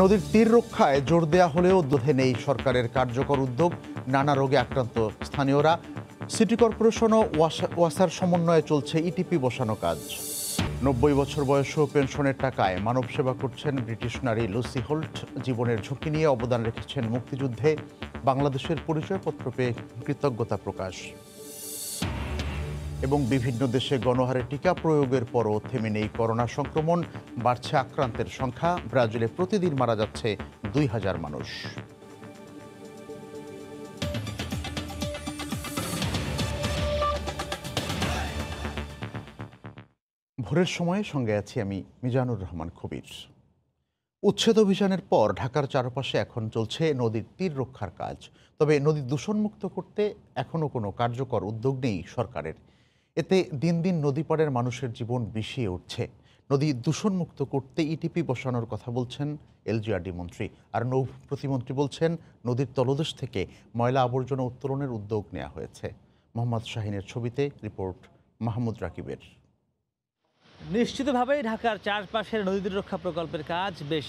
নদীর তীর রক্ষায় জোর দেয়া হলেও দোধে নেই সরকারের কার্যকর উদ্যোগ। নানা রোগে আক্রান্ত স্থানীয়রা। সিটি কর্পোরেশন ও ওয়াসার সমন্বয়ে চলছে ইটিপি বসানো কাজ। ৯০ বছর বয়সেও পেনশনের টাকায় মানব সেবা করছেন ব্রিটিশ নারী লুসি হোল্ট। জীবনের ঝুঁকি নিয়ে অবদান রেখেছেন মুক্তিযুদ্ধে। বাংলাদেশের পরিচয়পত্র পেয়ে কৃতজ্ঞতা প্রকাশ। এবং বিভিন্ন দেশে গণহারে টিকা প্রয়োগের পরও থেমে নেই করোনা সংক্রমণ। বাড়ছে আক্রান্তের সংখ্যা। ব্রাজিলে প্রতিদিন মারা যাচ্ছে ২,০০০ মানুষ। ভোরের সময়ে সঙ্গে আছি আমি মিজানুর রহমান কবির। উচ্ছেদ অভিযানের পর ঢাকার চারপাশে এখন চলছে নদীর তীর রক্ষার কাজ। তবে নদী দূষণমুক্ত করতে এখনও কোনো কার্যকর উদ্যোগ নেই সরকারের। এতে দিন দিন নদীপাড়ের মানুষের জীবন বিষিয়ে উঠছে। নদী দূষণমুক্ত করতে ইটিপি বসানোর কথা বলছেন এলজিআরডি মন্ত্রী। আর নৌ প্রতিমন্ত্রী বলছেন নদীর তলদেশ থেকে ময়লা আবর্জনা উত্তোলনের উদ্যোগ নেওয়া হয়েছে। মোহাম্মদ শাহিনের ছবিতে রিপোর্ট মাহমুদ রাকিবের। নিশ্চিতভাবেই ঢাকার চারপাশের নদী তীর রক্ষা প্রকল্পের কাজ বেশ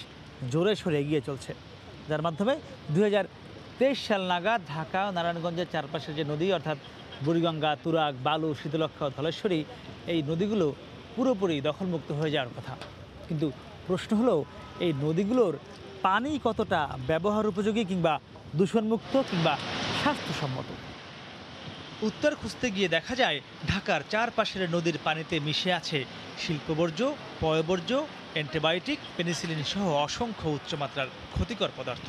জোরে সোরে এগিয়ে চলছে, যার মাধ্যমে ২০২৩ সাল নাগাদ ঢাকা ও নারায়ণগঞ্জের চারপাশের যে নদী অর্থাৎ বুড়িগঙ্গা, তুরাগ, বালু, শীতলক্ষ্যা, ধলেশ্বরী, এই নদীগুলো পুরোপুরি দখলমুক্ত হয়ে যাওয়ার কথা। কিন্তু প্রশ্ন হলো এই নদীগুলোর পানি কতটা ব্যবহার উপযোগী কিংবা দূষণমুক্ত কিংবা স্বাস্থ্যসম্মত। উত্তর খুঁজতে গিয়ে দেখা যায় ঢাকার চারপাশের নদীর পানিতে মিশে আছে শিল্পবর্জ্য, পয়বর্জ্য, অ্যান্টিবায়োটিক, পেনিসিলিন সহ অসংখ্য উচ্চমাত্রার ক্ষতিকর পদার্থ।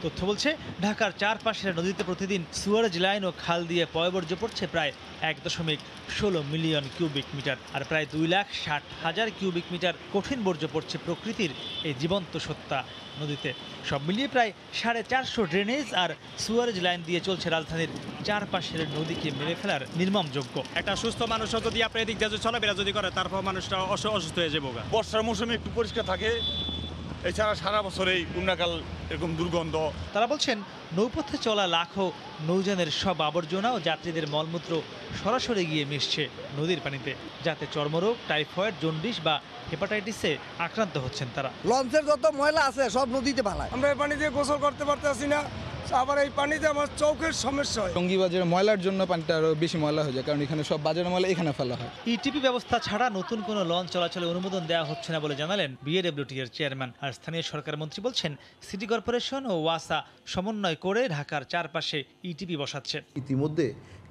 তথ্য বলছে ঢাকার চারপাশের নদীতে প্রতিদিন সুয়ারেজ লাইন ও খাল দিয়ে পয়বর্জ্য পড়ছে প্রায় ১.১৬ মিলিয়ন কিউবিক মিটার, আর প্রায় ২,৬০,০০০ কিউবিক মিটার কঠিন বর্জ্য পড়ছে প্রকৃতির এই জীবন্ত সত্তা নদীতে। সব মিলিয়ে প্রায় ৪৫০ ড্রেনেজ আর সুয়ারেজ লাইন দিয়ে চলছে রাজধানীর চারপাশের নদীকে মেরে ফেলার নির্মম যজ্ঞ। একটা সুস্থ মানুষও যদি আপনার এদিক দিয়ে চলাফেরা যদি করে, তারপর মানুষটা অসুস্থ হয়ে যাবো। বর্ষার মৌসুমে একটু পরিষ্কার থাকে, এছাড়া সারা বছরেই পূর্ণাকাল এরকম দুর্গন্ধ। তারা বলছেন নৌপথে চলা লাখো নৌযানের সব আবর্জনা ও যাত্রীদের মলমূত্র সরাসরি গিয়ে মিশছে নদীর পানিতে, যাতে চর্মরোগ, টাইফয়েড, জন্ডিস বা হেপাটাইটিসে আক্রান্ত হচ্ছেন তারা। লঞ্চের যত ময়লা আছে সব নদীতে ফেলায়। আমরা এই পানি দিয়ে গোসল করতে পারতেছি না, আবার এই পানিতে আমার চোখের সমস্যা হয়। টঙ্গীবাজার ময়লার জন্য পানিটা আরও বেশি ময়লা হয়ে যায়, কারণ এখানে সব বাজারের ময়লা এখানে ফেলা হয়। ইটিপি ব্যবস্থা ছাড়া নতুন কোনো লঞ্চ চলাচলে অনুমোদন দেওয়া হচ্ছে না বলে জানালেন বিএডব্লিউটি এর চেয়ারম্যান। আর স্থানীয় সরকার মন্ত্রী বলছেন সিটি কর্পোরেশন ও ওয়াসা সমন্বয় করে ঢাকার চারপাশে ইটিপি বসাচ্ছে। ইতিমধ্যে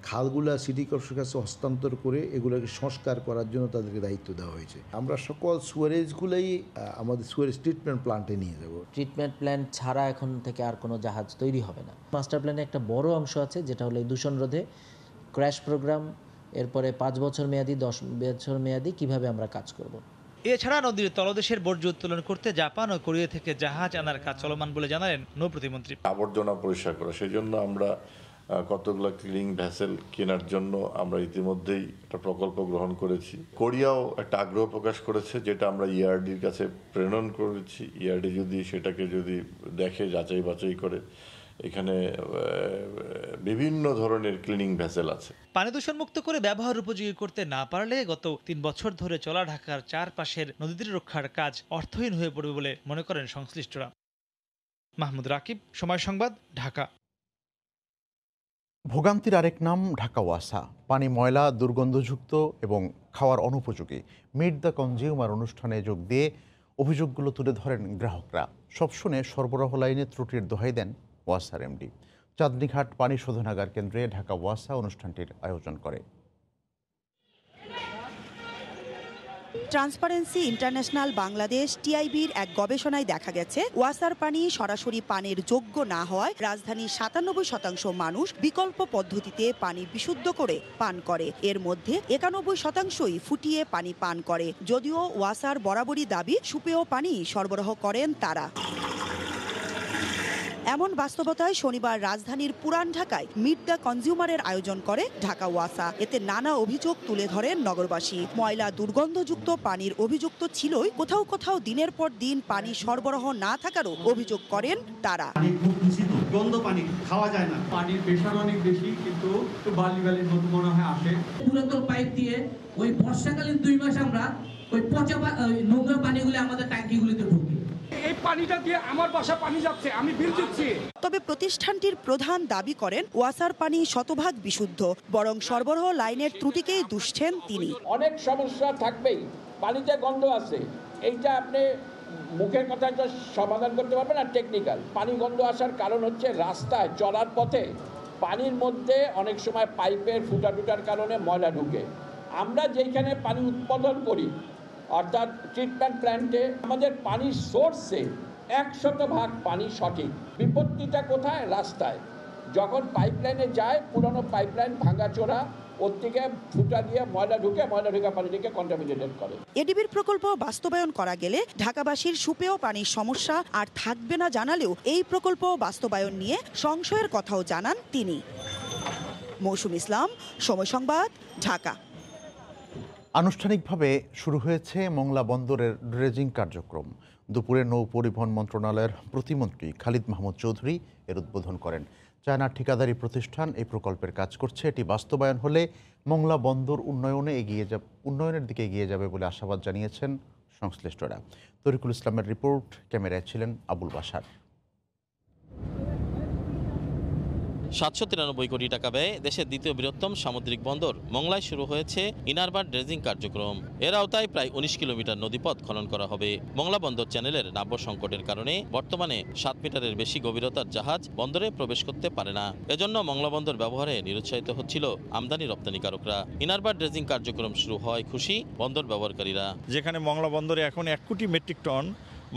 খালগুলা সিটি কর্পোরেশনের কাছে হস্তান্তর করে এগুলোকে সংস্কার করার জন্য তাদেরকে দায়িত্ব দেওয়া হয়েছে। আমরা সকল সুয়ারেজগুলোই আমাদের সুয়ারেজ ট্রিটমেন্ট প্ল্যান্টে নিয়ে যাব। ট্রিটমেন্ট প্ল্যান্ট ছাড়া এখন থেকে আর কোনো জাহাজ তৈরি হবে না। মাস্টার প্ল্যানে একটা বড় অংশ আছে, যেটা হলো দূষণ রোধে ক্র্যাশ প্রোগ্রাম, এরপরে ৫ বছর মেয়াদি, ১০ বছর মেয়াদি কিভাবে আমরা কাজ করব। এছাড়া নদীর তলদেশের বর্জ্য উত্তোলন করতে জাপান ও কোরিয়া থেকে জাহাজ আনার কাজ চলমান বলে জানালেন নৌ প্রতিমন্ত্রী। আবর্জনা পরিষ্কার করা, সেই জন্য আমরা কতগুলো ক্লিনিং ভ্যাসেল কেনার জন্য আমরা ইতিমধ্যেই একটা প্রকল্প গ্রহণ করেছি। কোরিয়াও একটা আগ্রহ প্রকাশ করেছে, যেটা আমরা ইআরডির কাছে প্রেরণ করেছি। ইআরডি যদি সেটাকে যদি দেখে, যাচাই বাছাই করে, এখানে বিভিন্ন ধরনের ক্লিনিং ভ্যাসেল আছে। পানি দূষণ মুক্ত করে ব্যবহার উপযোগী করতে না পারলে গত ৩ বছর ধরে চলা ঢাকার চারপাশের নদী তীর রক্ষার কাজ অর্থহীন হয়ে পড়বে বলে মনে করেন সংশ্লিষ্টরা। মাহমুদ রাকিব, সময় সংবাদ, ঢাকা। ভোগান্তির আরেক নাম ঢাকা ওয়াসা। পানি ময়লা, দুর্গন্ধযুক্ত এবং খাওয়ার অনুপযোগী। মিট দ্য কনজিউমার অনুষ্ঠানে যোগ দিয়ে অভিযোগগুলো তুলে ধরেন গ্রাহকরা। সব শুনে সরবরাহ লাইনে ত্রুটির দোহাই দেন ওয়াসার এমডি। চাঁদনীঘাট পানি শোধনাগার কেন্দ্রে ঢাকা ওয়াসা অনুষ্ঠানটির আয়োজন করে। ট্রান্সপারেন্সি ইন্টারন্যাশনাল বাংলাদেশ টিআইবির এক গবেষণায় দেখা গেছে, ওয়াসার পানি সরাসরি পানের যোগ্য না হওয়ায় রাজধানীর ৯৭% মানুষ বিকল্প পদ্ধতিতে পানি বিশুদ্ধ করে পান করে। এর মধ্যে ৯১%ই ফুটিয়ে পানি পান করে। যদিও ওয়াসার বরাবরই দাবি সুপেয় পানি সরবরাহ করেন তারা। এমন বাস্তবতায় শনিবার রাজধানীর পুরান ঢাকায় মিট দ্য কনজিউমারের আয়োজন করে ঢাকা ওয়াসা। এতে নানা অভিযোগ তুলে ধরেন নগরবাসী। ময়লা, দুর্গন্ধযুক্ত পানির অভিযোগ তো ছিলই, কোথাও কোথাও দিনের পর দিন পানি সরবরাহ না থাকারও অভিযোগ করেন তারা। গন্ধ পানি খাওয়া যায় না, পানির প্রেশার অনেক বেশি, কিন্তু বালি বালির মতো মনে হয় আসে। পুরাতন পাইপ দিয়ে ওই বর্ষাকালীন 2 মাস আমরা ওই পচা নোংরা পানিগুলো আমাদের ট্যাঙ্কিগুলিতে ঢুকে। এই পানিটা দিয়ে আমার বাসা পানি যাচ্ছে, আমি বিল দিচ্ছি। তবে প্রতিষ্ঠানটির প্রধান দাবি করেন ওয়াসার পানি শতভাগ বিশুদ্ধ, বরং সরবরাহ লাইনের ত্রুটিকেই দুষছেন তিনি। অনেক সমস্যা থাকবেই, পানিতে গন্ধ আছে, এইটা আপনি মুখের কথা সমাধান করতে পারবেন না। টেকনিক্যাল পানি গন্ধ আসার কারণ হচ্ছে রাস্তায় চলার পথে পানির মধ্যে অনেক সময় পাইপের ফুটা টুটার কারণে ময়লা ঢুকে। আমরা যেখানে পানি উৎপাদন করি অর্থাৎ ট্রিটমেন্ট প্ল্যান্টে আমাদের পানির সোর্সে 100% পানি সঠিক। বিপত্তিটা কোথায়? রাস্তায় যখন পাইপলাইনে যায়, পুরনো পাইপলাইন ভাঙাচোরা, ওর থেকে ফুটা দিয়ে ময়লা ঢুকে পানিটিকে কন্টামিনেটেড করে। এডিবির প্রকল্প বাস্তবায়ন করা গেলে ঢাকাবাসীর সুপেয় পানির সমস্যা আর থাকবে না জানালেও এই প্রকল্প বাস্তবায়ন নিয়ে সংশয়ের কথাও জানান তিনি। মৌসুম ইসলাম, সময় সংবাদ, ঢাকা। আনুষ্ঠানিকভাবে শুরু হয়েছে মংলা বন্দরের ড্রেজিং কার্যক্রম। দুপুরে নৌ পরিবহন মন্ত্রণালয়ের প্রতিমন্ত্রী খালিদ মাহমুদ চৌধুরী এর উদ্বোধন করেন। চায়নার ঠিকাদারি প্রতিষ্ঠান এই প্রকল্পের কাজ করছে। এটি বাস্তবায়ন হলে মংলা বন্দর উন্নয়নের দিকে এগিয়ে যাবে বলে আশাবাদ জানিয়েছেন সংশ্লিষ্টরা। তরিকুল ইসলামের রিপোর্ট, ক্যামেরায় ছিলেন আবুল বাশার। 793 কোটি টাকা ব্যয়ে দেশের দ্বিতীয় বৃহত্তম সামুদ্রিক বন্দর মংলায় শুরু হয়েছে ইনারবার ড্রেজিং কার্যক্রম। এর আওতায় প্রায় 19 কিলোমিটার নদীপথ খনন করা হবে। মংলা বন্দর চ্যানেলের নাব্য সংকটের কারণে বর্তমানে 7 মিটারের বেশি গভীরতার জাহাজ বন্দরে প্রবেশ করতে পারে না। এজন্য মংলা বন্দর ব্যবহারে নিরুৎসাহিত হচ্ছিল আমদানি রপ্তানিকারকরা। ইনারবার ড্রেজিং কার্যক্রম শুরু হয় খুশি বন্দর ব্যবহারকারীরা। যেখানে মংলা বন্দরে এখন 1 কোটি মেট্রিক টন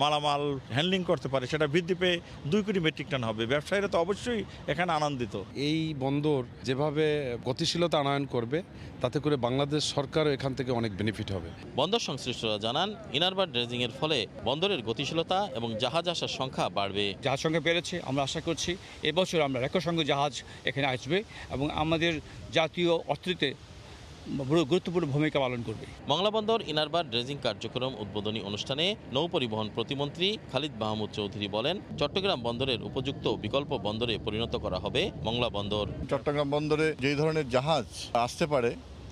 মালামাল হ্যান্ডলিং করতে পারে, সেটা বৃদ্ধি পেয়ে 2 কোটি মেট্রিক টন হবে। ব্যবসায়ীরা তো অবশ্যই এখানে আনন্দিত। এই বন্দর যেভাবে গতিশীলতা আনয়ন করবে, তাতে করে বাংলাদেশ সরকারও এখান থেকে অনেক বেনিফিট হবে। বন্দর সংশ্লিষ্টরা জানান, ইনারবার ড্রেজিং এর ফলে বন্দরের গতিশীলতা এবং জাহাজ আসার সংখ্যা বাড়বে। জাহাজ সংখ্যা বেড়েছে, আমরা আশা করছি এবছর আমরা রেকর্ড সংখ্যক জাহাজ এখানে আসবে এবং আমাদের জাতীয় অর্থনীতিতে গুরুত্বপূর্ণ ভূমিকা পালন করবে। মংলা বন্দর ইনারবার ড্রেজিং কার্যক্রম উদ্বোধনী অনুষ্ঠানে নৌ পরিবহন প্রতিমন্ত্রী খালিদ মাহমুদ চৌধুরী বলেন, চট্টগ্রাম বন্দরের উপযুক্ত বিকল্প বন্দরে পরিণত করা হবে মংলা বন্দর। চট্টগ্রাম বন্দরে যেই ধরনের জাহাজ আসতে পারে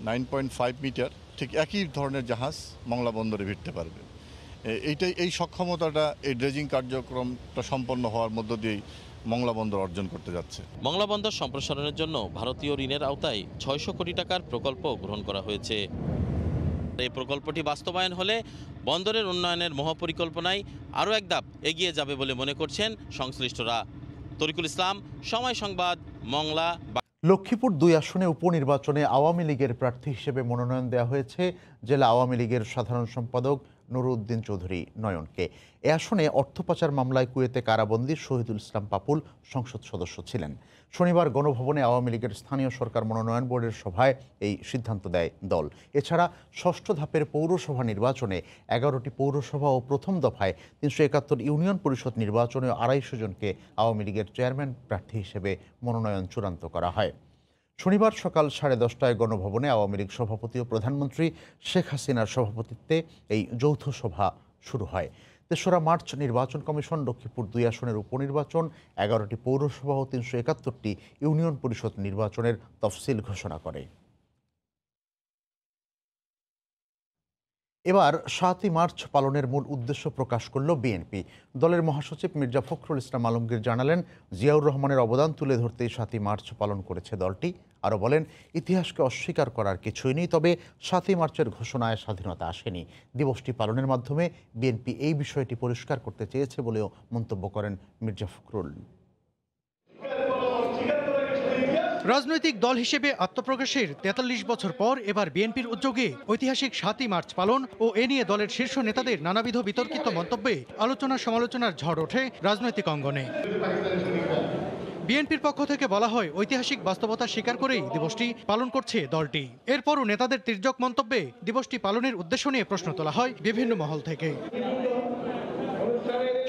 9.5 মিটার, ঠিক একই ধরনের জাহাজ মংলা বন্দরে ভিড়তে পারবে। এই সক্ষমতাটা এই ড্রেজিং কার্যক্রমটা সম্পন্ন হওয়ার মধ্য দিয়েই মংলা বন্দর অর্জন করতে যাচ্ছে। মংলা বন্দর সম্প্রসারণের জন্য ভারতীয় ঋণের আওতায় 600 কোটি টাকার প্রকল্প গ্রহণ করা হয়েছে। এই প্রকল্পটি বাস্তবায়ন হলে বন্দরের উন্নয়নের মহাপরিকল্পনায় আরও এক ধাপ এগিয়ে যাবে বলে মনে করছেন সংশ্লিষ্টরা। তরিকুল ইসলাম, সময় সংবাদ, মংলা। লক্ষ্মীপুর 2 আসনে উপনির্বাচনে আওয়ামী লীগের প্রার্থী হিসেবে মনোনয়ন দেওয়া হয়েছে জেলা আওয়ামী লীগের সাধারণ সম্পাদক নুরুদ্দিন চৌধুরী নয়নকে। এ আসনে অর্থ পাচার মামলায় কুয়েতে কারাবন্দী শহীদুল ইসলাম পাপুল সংসদ সদস্য ছিলেন। শনিবার গণভবনে আওয়ামী লীগের স্থানীয় সরকার মনোনয়ন বোর্ডের সভায় এই সিদ্ধান্ত দেয় দল। এছাড়া 6ষ্ঠ ধাপের পৌরসভা নির্বাচনে 11টি পৌরসভা ও প্রথম দফায় 371 ইউনিয়ন পরিষদ নির্বাচনে 250 জনকে আওয়ামী লীগের চেয়ারম্যান প্রার্থী হিসেবে মনোনয়ন চূড়ান্ত করা হয়। শনিবার সকাল 10:30টায় গণভবনে আওয়ামী লীগ সভাপতি ও প্রধানমন্ত্রী শেখ হাসিনার সভাপতিত্বে এই যৌথ সভা শুরু হয়। 3রা মার্চ নির্বাচন কমিশন লক্ষ্মীপুর 2 আসনের উপনির্বাচন, 11টি পৌরসভা ও 371টি ইউনিয়ন পরিষদ নির্বাচনের তফসিল ঘোষণা করে। এবার 7ই মার্চ পালনের মূল উদ্দেশ্য প্রকাশ করল বিএনপি। দলের মহাসচিব মির্জা ফখরুল ইসলাম আলমগীর জানালেন, জিয়াউর রহমানের অবদান তুলে ধরতেই 7ই মার্চ পালন করেছে দলটি। আরও বলেন, ইতিহাসকে অস্বীকার করার কিছুই নেই, তবে 7ই মার্চের ঘোষণায় স্বাধীনতা আসেনি। দিবসটি পালনের মাধ্যমে বিএনপি এই বিষয়টি পরিষ্কার করতে চেয়েছে বলেও মন্তব্য করেন মির্জা ফখরুল। রাজনৈতিক দল হিসেবে আত্মপ্রকাশের 43 বছর পর এবার বিএনপির উদ্যোগে ঐতিহাসিক 7ই মার্চ পালন ও এ নিয়ে দলের শীর্ষ নেতাদের নানাবিধ বিতর্কিত মন্তব্যে আলোচনা সমালোচনার ঝড় ওঠে রাজনৈতিক অঙ্গনে। বিএনপির পক্ষ থেকে বলা হয়, ঐতিহাসিক বাস্তবতা স্বীকার করেই দিবসটি পালন করছে দলটি। এরপরও নেতাদের তির্যক মন্তব্যে দিবসটি পালনের উদ্দেশ্য নিয়ে প্রশ্ন তোলা হয় বিভিন্ন মহল থেকে।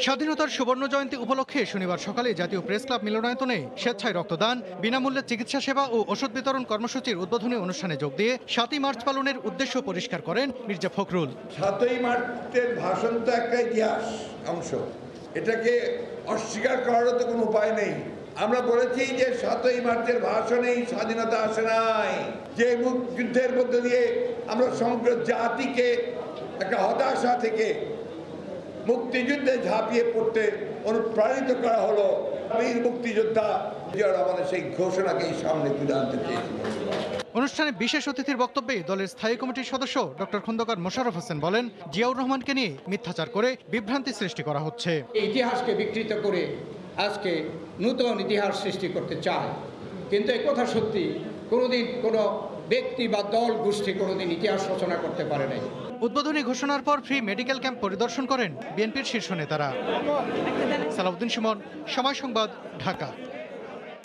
স্বাধীনতার সুবর্ণ জয়ন্তী উপলক্ষে শনিবার সকালে জাতীয় প্রেস ক্লাব মিলনায়তনে স্বেচ্ছায় রক্তদান, বিনামূল্যে চিকিৎসা সেবা ও ওষুধ বিতরণ কর্মসূচির উদ্বোধনী অনুষ্ঠানে যোগ দিয়ে 7ই মার্চ পালনের উদ্দেশ্য পরিষ্কার করেন মির্জা ফখরুল। 7ই মার্চের ভাষণ তো একটা ইতিহাস অংশ, এটাকে অস্বীকার করারও তো কোনো উপায় নেই। আমরা বলেছি যে 7ই মার্চের ভাষণেই স্বাধীনতা আসে নাই, যে মুক্তিযুদ্ধের মধ্য দিয়ে আমরা সমগ্র জাতিকে একটা হতাশা থেকে মুক্তিযুদ্ধে ঝাঁপিয়ে পড়তে অনুপ্রাণিত করা হলো বীর মুক্তিযোদ্ধা জিয়া রহমানের সেই ঘোষণাকেই সামনে তুলে আনতে চেয়েছি। অনুষ্ঠানে বিশেষ অতিথির বক্তব্যে দলের স্থায়ী কমিটির সদস্য ডক্টর খন্দকার মোশাররফ হোসেন বলেন, জিয়াউর রহমানকে নিয়ে মিথ্যাচার করে বিভ্রান্তি সৃষ্টি করা হচ্ছে। ইতিহাসকে বিকৃত করে আজকে নতুন ইতিহাস সৃষ্টি করতে চায়, কিন্তু এই কথা সত্যি, কোনোদিন কোনো ব্যক্তি বা দল গোষ্ঠী কোনোদিন ইতিহাস রচনা করতে পারে নাই। উদ্বোধনী ঘোষণার পর ফ্রি মেডিকেল ক্যাম্প পরিদর্শন করেন বিএনপির শীর্ষ নেতারা। সালাউদ্দিন সুমন, সময় সংবাদ, ঢাকা।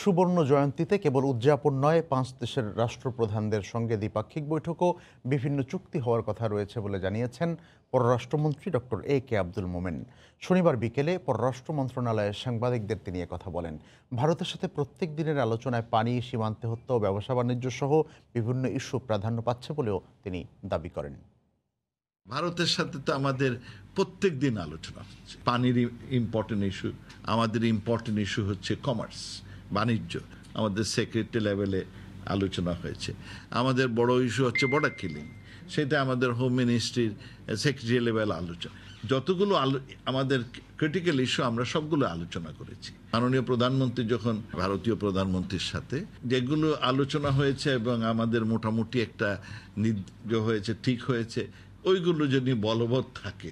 সুবর্ণ জয়ন্তীতে কেবল উদযাপন নয়, 5 দেশের রাষ্ট্রপ্রধানদের সঙ্গে দ্বিপাক্ষিক বৈঠকও বিভিন্ন চুক্তি হওয়ার কথা রয়েছে বলে জানিয়েছেন পররাষ্ট্রমন্ত্রী ডক্টর AK আব্দুল মোমেন। শনিবার বিকেলে পররাষ্ট্র মন্ত্রণালয়ে সাংবাদিকদের তিনি কথা বলেন। ভারতের সাথে প্রত্যেক দিনের আলোচনায় পানি, সীমান্তে হত্যা ও ব্যবসা বাণিজ্য সহ বিভিন্ন ইস্যু প্রাধান্য পাচ্ছে বলেও তিনি দাবি করেন। ভারতের সাথে তো আমাদের প্রত্যেক দিন আলোচনা হচ্ছে। পানির ইম্পর্টেন্ট ইস্যু, আমাদের ইম্পর্টেন্ট ইস্যু হচ্ছে কমার্স, বাণিজ্য। আমাদের সেক্রেটারি লেভেলে আলোচনা হয়েছে। আমাদের বড় ইস্যু হচ্ছে বর্ডার কিলিং, সেটা আমাদের হোম মিনিস্ট্রির সেক্রেটারি লেভেল আলোচনা। যতগুলো আমাদের ক্রিটিক্যাল ইস্যু আমরা সবগুলো আলোচনা করেছি। মাননীয় প্রধানমন্ত্রী যখন ভারতীয় প্রধানমন্ত্রীর সাথে যেগুলো আলোচনা হয়েছে এবং আমাদের মোটামুটি একটা হয়েছে, ঠিক হয়েছে, ওইগুলো যদি বলবৎ থাকে,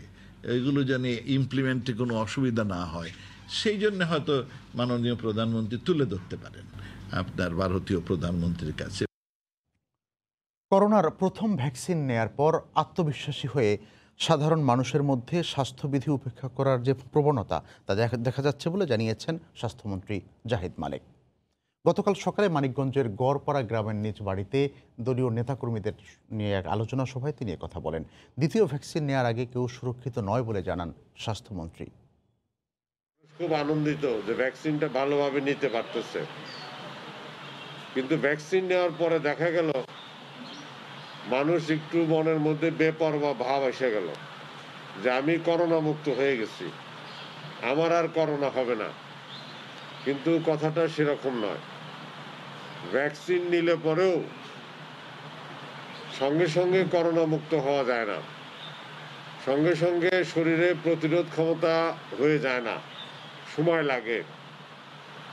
ওইগুলো যেন ইমপ্লিমেন্টে কোনো অসুবিধা না হয়, সেই জন্য হয়তো মাননীয় প্রধানমন্ত্রী তুলে ধরতে পারেন আপনার ভারতীয় প্রধানমন্ত্রীর কাছে। করোনার প্রথম ভ্যাকসিন নেয়ার পর আত্মবিশ্বাসী হয়ে সাধারণ মানুষের মধ্যে স্বাস্থ্যবিধি উপেক্ষা করার যে প্রবণতা তা দেখা যাচ্ছে বলে জানিয়েছেন স্বাস্থ্যমন্ত্রী জাহিদ মালেক। গতকাল সকালে মানিকগঞ্জের গড়পাড়া গ্রামের নিজ বাড়িতে দলীয় নেতাকর্মীদের নিয়ে এক আলোচনা সভায় তিনি কথা বলেন। দ্বিতীয় ভ্যাকসিন নেওয়ার আগে কেউ সুরক্ষিত নয় বলে জানান স্বাস্থ্যমন্ত্রী। খুব আনন্দিত যে ভ্যাকসিনটা ভালোভাবে নিতে পারতেছে, কিন্তু ভ্যাকসিন নেওয়ার পরে দেখা গেল মানুষ একটু মনের মধ্যে বেপরোয়া ভাব এসে গেল যে আমি করোনা মুক্ত হয়ে গেছি, আমার আর করোনা হবে না। কিন্তু কথাটা সেরকম নয়। ভ্যাকসিন নিলে পরেও সঙ্গে সঙ্গে করোনা মুক্ত হওয়া যায় না, সঙ্গে সঙ্গে শরীরে প্রতিরোধ ক্ষমতা হয়ে যায় না, সময় লাগে।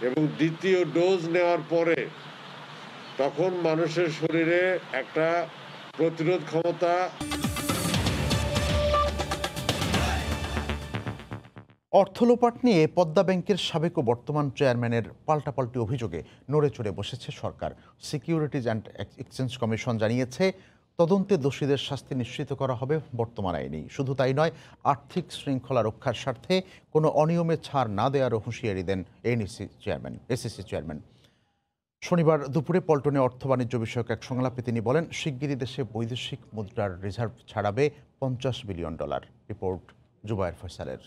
এবং দ্বিতীয় ডোজ নেওয়ার পরে তখন মানুষের শরীরে একটা প্রতিরোধ ক্ষমতা। অর্থলোপাট নিয়ে পদ্মা ব্যাংকের সাবেক ও বর্তমান চেয়ারম্যানের পাল্টাপাল্টি অভিযোগে নড়ে চড়ে বসেছে সরকার। সিকিউরিটিজ অ্যান্ড এক্সচেঞ্জ কমিশন জানিয়েছে, তদন্তে দোষীদের শাস্তি নিশ্চিত করা হবে বর্তমান আইনেই। শুধু তাই নয়, আর্থিক শৃঙ্খলা রক্ষার স্বার্থে কোনো অনিয়মে ছাড় না দেওয়ারও হুঁশিয়ারি দেন এসিসি চেয়ারম্যান। শনিবার দুপুরে পল্টনে অর্থ বাণিজ্য বিষয়ক এক সংলাপে তিনি বলেন, শিগগিরই দেশে বৈদেশিক মুদ্রার রিজার্ভ ছাড়াবে $50 বিলিয়ন। রিপোর্ট জুবায়ের ফয়সালের।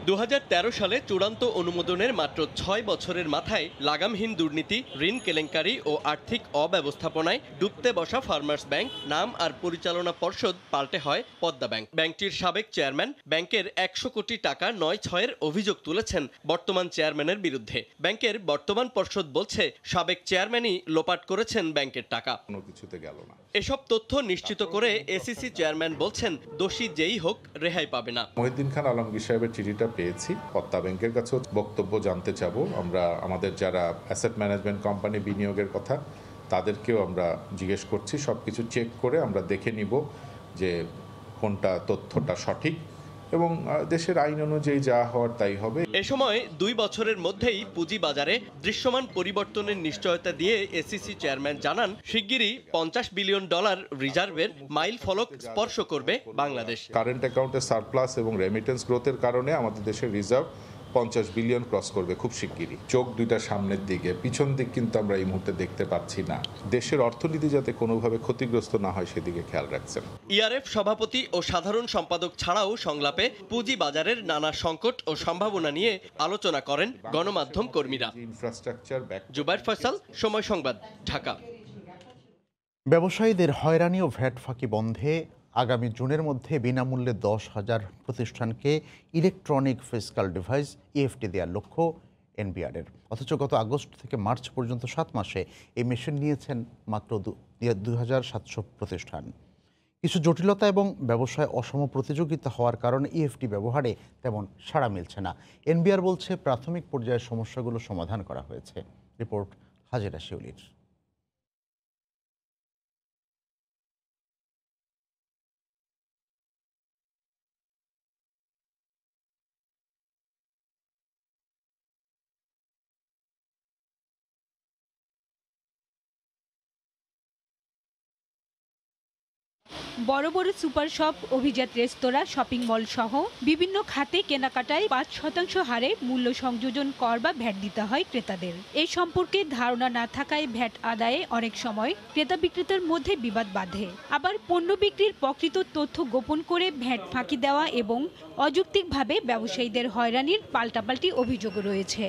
2013 সালে চূড়ান্ত অনুমোদনের মাত্র 6 বছরের মাথায় লাগামহীন দুর্নীতি, ঋণ কেলেঙ্কারি ও আর্থিক অব্যবস্থাপনায় ডুবতে বসা ফার্মার্স ব্যাংক নাম আর পরিচালনা পর্ষদ পাল্টে হয় পদ্মা ব্যাংক। ব্যাংকটির সাবেক চেয়ারম্যান ব্যাংকের 100 কোটি টাকা 9-6-এর অভিযোগ তুলেছেন বর্তমান চেয়ারম্যানের বিরুদ্ধে। ব্যাংকের বর্তমান পর্ষদ বলছে, সাবেক চেয়ারম্যানই লোপাট করেছেন ব্যাংকের টাকা। কোনো কিছুতে গেল না। এসব তথ্য নিশ্চিত করে এসিসি চেয়ারম্যান বলছেন, দোষী যেই হোক রেহাই পাবে না। মহিউদ্দিন খান আলমগীর সাহেবের চিঠিটা পেয়েছি, পদ্মা ব্যাংকের কাছেও বক্তব্য জানতে চাবো। আমরা আমাদের যারা অ্যাসেট ম্যানেজমেন্ট কোম্পানি বিনিয়োগের কথা, তাদেরকেও আমরা জিজ্ঞেস করছি। সব কিছু চেক করে আমরা দেখে নিব যে কোনটা তথ্যটা সঠিক এবং দেশের আইন অনুযায়ী যা হওয়ার তাই হবে। এ সময় 2 বছরের মধ্যেই পুঁজি বাজারে দৃশ্যমান পরিবর্তনের নিশ্চয়তা দিয়ে এসিসি চেয়ারম্যান জানান, শিগগিরই $50 বিলিয়ন রিজার্ভের মাইল ফলক স্পর্শ করবে বাংলাদেশ। কারেন্ট অ্যাকাউন্টে সারপ্লাস এবং রেমিটেন্স গ্রোথের কারণে আমাদের দেশের রিজার্ভ 50 বিলিয়ন ক্রস করবে খুব শিগগিরই। চোখ দুইটা সামনের দিকে, পিছন দিক কিন্তু আমরা এই মুহূর্তে দেখতে পাচ্ছি না। দেশের অর্থনীতি যাতে কোনোভাবে ক্ষতিগ্রস্ত না হয় সেদিকে খেয়াল রাখছেন। ইআরএফ সভাপতি ও সাধারণ সম্পাদক ছাড়াও সংলাপে পুঁজি বাজারের নানা সংকট ও সম্ভাবনা নিয়ে আলোচনা করেন গণমাধ্যম কর্মীরা। ইনফ্রাস্ট্রাকচার। জুবায়ের ফয়সাল, সময় সংবাদ, ঢাকা। ব্যবসায়ীদের হয়রানি ও ভ্যাট ফাঁকি বন্ধে আগামী জুনের মধ্যে বিনামূল্যে 10,000 প্রতিষ্ঠানকে ইলেকট্রনিক ফিসকাল ডিভাইস EFT দেওয়ার লক্ষ্য NBR-এর। অথচ গত আগস্ট থেকে মার্চ পর্যন্ত 7 মাসে এই মেশিন নিয়েছেন মাত্র 2,700 প্রতিষ্ঠান। কিছু জটিলতা এবং ব্যবসায় অসম প্রতিযোগিতা হওয়ার কারণে ইএফটি ব্যবহারে তেমন সাড়া মিলছে না। এনবিআর বলছে প্রাথমিক পর্যায়ের সমস্যাগুলো সমাধান করা হয়েছে। রিপোর্ট হাজেরা শিউলির। বড় বড় সুপার শপ, অভিজাত রেস্তোরাঁ, শপিং মল সহ বিভিন্ন খাতে কেনাকাটায় ৫% হারে মূল্য সংযোজন কর বা ভ্যাট দিতে হয় ক্রেতাদের। এই সম্পর্কে ধারণা না থাকায় ভ্যাট আদায়ে অনেক সময় ক্রেতা বিক্রেতার মধ্যে বিবাদ বাধে। আবার পণ্য বিক্রির প্রকৃত তথ্য গোপন করে ভ্যাট ফাঁকি দেওয়া এবং অযৌক্তিকভাবে ব্যবসায়ীদের হয়রানির পাল্টাপাল্টি অভিযোগ রয়েছে।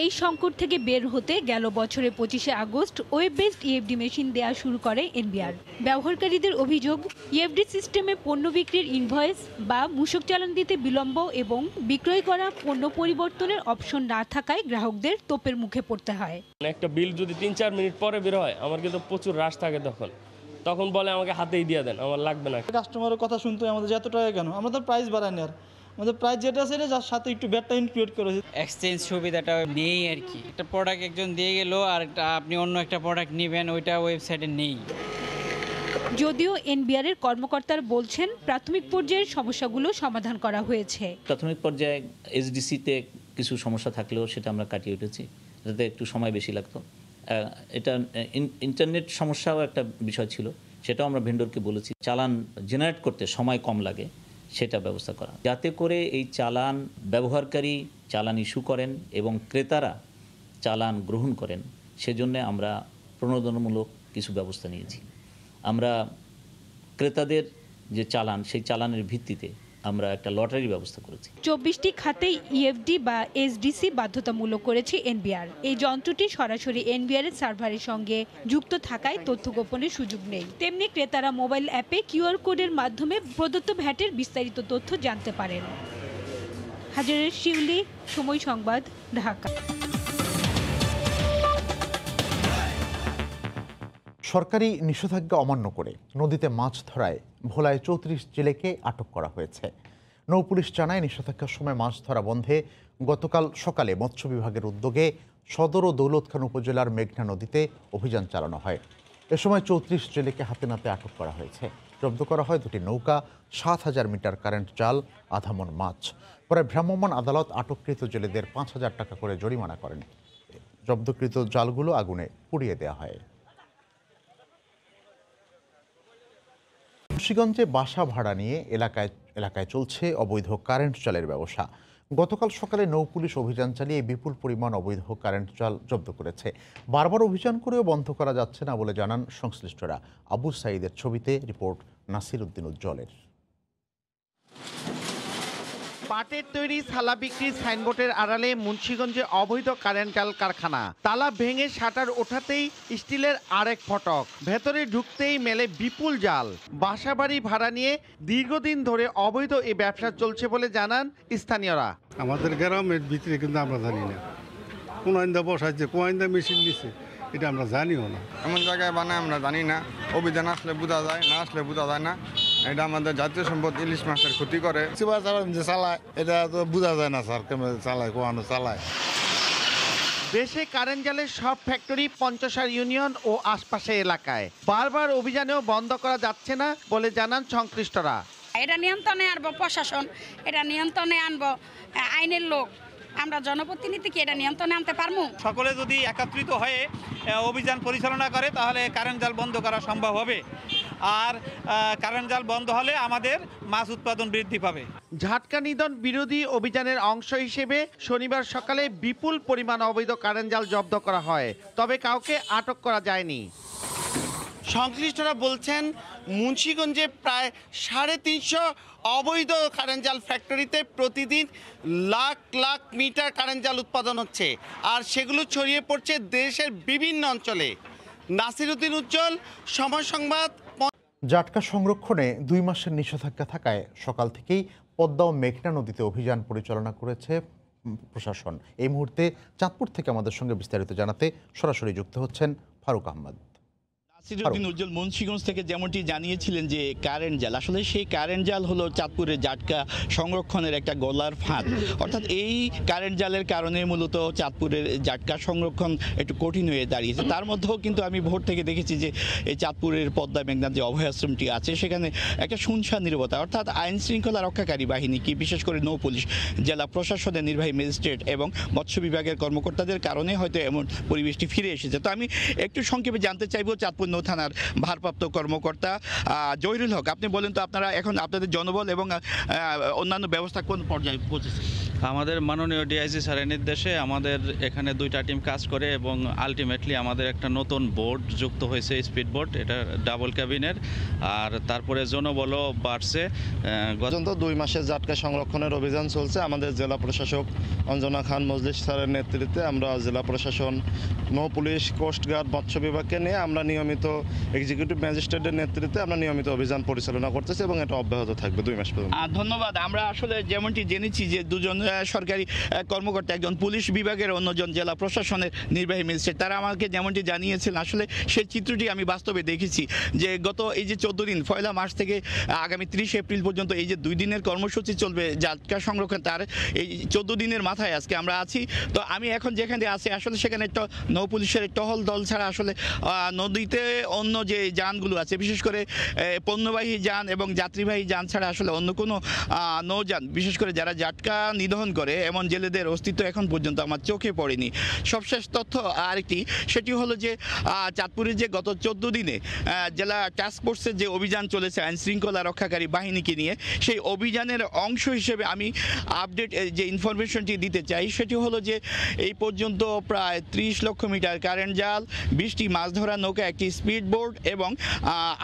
এই সংকট থেকে বের হতে গেল বছরের ২৫শে August web based EFD machine দেওয়া শুরু করে এনবিআর। ব্যবহারকারীদের অভিযোগ, ইএফডি সিস্টেমে পণ্য বিক্রির ইনভয়েস বা মূসক চালান দিতে বিলম্ব এবং বিক্রয় করা পণ্য পরিবর্তনের অপশন না থাকায় গ্রাহকদের তোপের মুখে পড়তে হয়। একটা বিল যদি ৩-৪ মিনিট পরে বের হয়, আমার কিন্তু প্রচুর রাশ থাকে, তখন বলে আমাকে হাতেই দিয়ে দেন, আমার লাগবে না। কাস্টমারের কথা শুনতে আমাদের যত টাকা কেন, আমরা তো প্রাইস বাড়াইনি, আর আমাদের প্রাইস যেটা আছে যার সাথে একটু ব্যাটটা ইনক্লুড করেছে। এক্সচেঞ্জ সুবিধাটা নেই আর কি। একটা প্রোডাক্ট একজন দিয়ে গেল আর আপনি অন্য একটা প্রোডাক্ট নেবেন, ওইটা ওয়েবসাইটে নেই। যদিও এনবিআর-এর কর্মকর্তারা বলছেন প্রাথমিক পর্যায়ের সমস্যাগুলো সমাধান করা হয়েছে। প্রাথমিক পর্যায়ে এসডিসিতে কিছু সমস্যা থাকলেও সেটা আমরা কাটিয়ে উঠেছি, যাতে একটু সময় বেশি লাগতো। এটা ইন্টারনেট সমস্যাও একটা বিষয় ছিল, সেটাও আমরা ভেন্ডরকে বলেছি চালান জেনারেট করতে সময় কম লাগে, সেটা ব্যবস্থা করা, যাতে করে এই চালান ব্যবহারকারী চালান ইস্যু করেন এবং ক্রেতারা চালান গ্রহণ করেন। সেজন্য আমরা প্রণোদনামূলক কিছু ব্যবস্থা নিয়েছি। আমরা ক্রেতাদের যে চালান, সেই চালানের ভিত্তিতে আমরা একটা লটারির ব্যবস্থা করেছি। ২৪টি খাতে ইএফডি বা এসডিসি বাধ্যতামূলক করেছে এনবিআর। এই যন্ত্রটি সরাসরি এনবিআর-এর সার্ভারের সঙ্গে যুক্ত থাকায় তথ্য গোপনের সুযোগ নেই। তেমনি ক্রেতারা মোবাইল অ্যাপে কিউআর কোডের মাধ্যমে প্রদত্ত ভ্যাটের বিস্তারিত তথ্য জানতে পারেন। হাজেরা শিউলি, সময় সংবাদ, ঢাকা। সরকারি নিষেধাজ্ঞা অমান্য করে নদীতে মাছ ধরায় ভোলায় ৩৪ জেলেকে আটক করা হয়েছে। নৌপুলিশ জানায় নিষেধাজ্ঞার সময় মাছ ধরা বন্ধে গতকাল সকালে মৎস্য বিভাগের উদ্যোগে সদর ও দৌলতখান উপজেলার মেঘনা নদীতে অভিযান চালানো হয়। এ সময় ৩৪ জেলেকে হাতে নাতে আটক করা হয়েছে। জব্দ করা হয় ২টি নৌকা, ৭,০০০ মিটার কারেন্ট জাল, আধা মণ মাছ। পরে ভ্রাম্যমাণ আদালত আটককৃত জেলেদের ৫,০০০ টাকা করে জরিমানা করেন। জব্দকৃত জালগুলো আগুনে পুড়িয়ে দেওয়া হয়। মুন্সিগঞ্জে বাসা ভাড়া নিয়ে এলাকায় চলছে অবৈধ কারেন্ট জালের ব্যবসা। গতকাল সকালে নৌপুলিশ অভিযান চালিয়ে বিপুল পরিমাণ অবৈধ কারেন্ট জাল জব্দ করেছে। বারবার অভিযান করেও বন্ধ করা যাচ্ছে না বলে জানান সংশ্লিষ্টরা। আবু সাঈদের ছবিতে রিপোর্ট নাসির উদ্দিন উজ্জ্বলের। পাটের তৈরি থালা বিক্রির সাইনবোর্ডের আড়ালে মুন্সিগঞ্জে অবৈধ কারেন্ট জাল কারখানা। তালা ভেঙে শাটার ওঠাতেই স্টিলের আরেক ফটক, ভেতরে ঢুকতেই মেলে বিপুল জাল। বাসাবাড়ি ভাড়া নিয়ে দীর্ঘদিন ধরে অবৈধ এই ব্যবসা চলছে বলে জানান স্থানীয়রা। আমাদের গ্রামের ভিতরে কিন্তু আমরা জানি না কোন আইন্দা বসাইছে, কোন আইন্দা মেশিন দিছে, এটা আমরা জানিও না। এমন জায়গায় বানায় আমরা জানি না, অভিযান আসলে বোঝা যায়, না আসলে বোঝা যায় না। এটা আমাদের জাতীয় সম্পদ ইলিশ মাছের ক্ষতি করে। যে চালায় এটা তো বোঝা যায় না স্যার, কেমন চালায়, কোয়ানো চালায়। দেশে কারেন্ট জালের সব ফ্যাক্টরি পঞ্চসার ইউনিয়ন ও আশপাশের এলাকায়। বারবার অভিযানেও বন্ধ করা যাচ্ছে না বলে জানান সংশ্লিষ্টরা। এটা নিয়ন্ত্রণে আনবো প্রশাসন, এটা নিয়ন্ত্রণে আনবো আইনের লোক, আমরা জনপ্রতিনিধিকে এটা নিয়ন্ত্রণে আনতে পারবো। সকলে যদি একত্রিত হয়ে অভিযান পরিচালনা করে তাহলে কারেন্ট জাল বন্ধ করা সম্ভব হবে। আর কারেন্ট জাল বন্ধ হলে আমাদের মাছ উৎপাদন বৃদ্ধি পাবে। ঝাটকা নিধন বিরোধী অভিযানের অংশ হিসেবে শনিবার সকালে বিপুল পরিমাণ অবৈধ কারেন্ট জাল জব্দ করা হয়, তবে কাউকে আটক করা যায়নি। সংশ্লিষ্টরা বলছেন মুন্সিগঞ্জে প্রায় ৩৫০ অবৈধ কারেন্ট জাল ফ্যাক্টরিতে প্রতিদিন লাখ লাখ মিটার কারেন্ট জাল উৎপাদন হচ্ছে, আর সেগুলো ছড়িয়ে পড়ছে দেশের বিভিন্ন অঞ্চলে। নাসির উদ্দিন উজ্জ্বল, সময় সংবাদ। জাটকা সংরক্ষণে ২ মাসের নিষেধাজ্ঞা থাকায় সকাল থেকেই পদ্মা ও মেঘনা নদীতে অভিযান পরিচালনা করেছে প্রশাসন। এই মুহূর্তে চাঁদপুর থেকে আমাদের সঙ্গে বিস্তারিত জানাতে সরাসরি যুক্ত হচ্ছেন ফারুক আহমদ। নাসিরউদ্দিন উজ্জ্বল মুন্সিগঞ্জ থেকে যেমনটি জানিয়েছিলেন যে কারেন্ট জাল, আসলে সেই কারেন্ট জাল হলো চাঁদপুরের জাটকা সংরক্ষণের একটা গলার ফাঁদ। অর্থাৎ এই কারেন্ট জালের কারণে মূলত চাঁদপুরের জাটকা সংরক্ষণ একটু কঠিন হয়ে দাঁড়িয়েছে। তার মধ্যেও কিন্তু আমি ভোর থেকে দেখেছি যে এই চাঁদপুরের পদ্মা মেঘনার যে অভয়াশ্রমটি আছে সেখানে একটা শুনশান নীরবতা, অর্থাৎ আইন শৃঙ্খলা রক্ষাকারী বাহিনী কি বিশেষ করে নৌ পুলিশ, জেলা প্রশাসনের নির্বাহী ম্যাজিস্ট্রেট এবং মৎস্য বিভাগের কর্মকর্তাদের কারণে হয়তো এমন পরিবেশটি ফিরে এসেছে। তো আমি একটু সংক্ষেপে জানতে চাইবো চাঁদপুর নৌ থানার ভারপ্রাপ্ত কর্মকর্তা জহিরুল হক, আপনি বলেন তো আপনারা এখন আপনাদের জনবল এবং অন্যান্য ব্যবস্থা কোন পর্যায়ে পৌঁছেছে? আমাদের মাননীয় ডিআইজি স্যারের নির্দেশে আমাদের এখানে 2টা টিম কাজ করে এবং আলটিমেটলি আমাদের একটা নতুন বোট যুক্ত হয়েছে, স্পিড বোট, এটা ডাবল ক্যাবিনের। আর তারপরে জনবলও বাড়ছে। পর্যন্ত 2 মাসের জাটকা সংরক্ষণের অভিযান চলছে। আমাদের জেলা প্রশাসক অঞ্জনা খান মজলিস স্যারের নেতৃত্বে আমরা জেলা প্রশাসন, নৌ পুলিশ, কোস্টগার্ড, মৎস্য বিভাগকে নিয়ে আমরা নিয়মিত এক্সিকিউটিভ ম্যাজিস্ট্রেটের নেতৃত্বে আমরা নিয়মিত অভিযান পরিচালনা করতেছি এবং এটা অব্যাহত থাকবে 2 মাস পর্যন্ত। ধন্যবাদ। আমরা আসলে যেমনটি জেনেছি যে 2জন সরকারি কর্মকর্তা, একজন পুলিশ বিভাগের, অন্যজন জেলা প্রশাসনের নির্বাহী ম্যাজিস্ট্রেট, তারা আমাকে যেমনটি জানিয়েছেন আসলে সেই চিত্রটি আমি বাস্তবে দেখেছি যে গত এই যে 14 দিন, 1 মার্চ থেকে আগামী 30 এপ্রিল পর্যন্ত এই যে 2 দিনের কর্মসূচি চলবে জাটকা সংরক্ষণ, তার এই 14 দিনের মাথায় আজকে আমরা আছি। তো আমি এখন যেখানে আছি আসলে সেখানে একটা নৌ পুলিশের টহল দল ছাড়া আসলে নদীতে অন্য যে যানগুলো আছে, বিশেষ করে পণ্যবাহী যান এবং যাত্রীবাহী যান ছাড়া আসলে অন্য কোনো নৌযান, বিশেষ করে যারা জাটকা নিধন করে এমন জেলেদের অস্তিত্ব এখন পর্যন্ত আমার চোখে পড়েনি। সবশেষ তথ্য আরেকটি, সেটি হলো যে চাঁদপুরের যে গত 14 দিনে জেলা টাস্ক ফোর্সের যে অভিযান চলেছে আইন শৃঙ্খলা রক্ষাকারী বাহিনীকে নিয়ে, সেই অভিযানের অংশ হিসেবে আমি আপডেট যে ইনফরমেশনটি দিতে চাই সেটি হলো যে এই পর্যন্ত প্রায় 30 লক্ষ মিটার কারেন্ট জাল, 20টি মাছ ধরা নৌকা, একটি স্পিড বোট এবং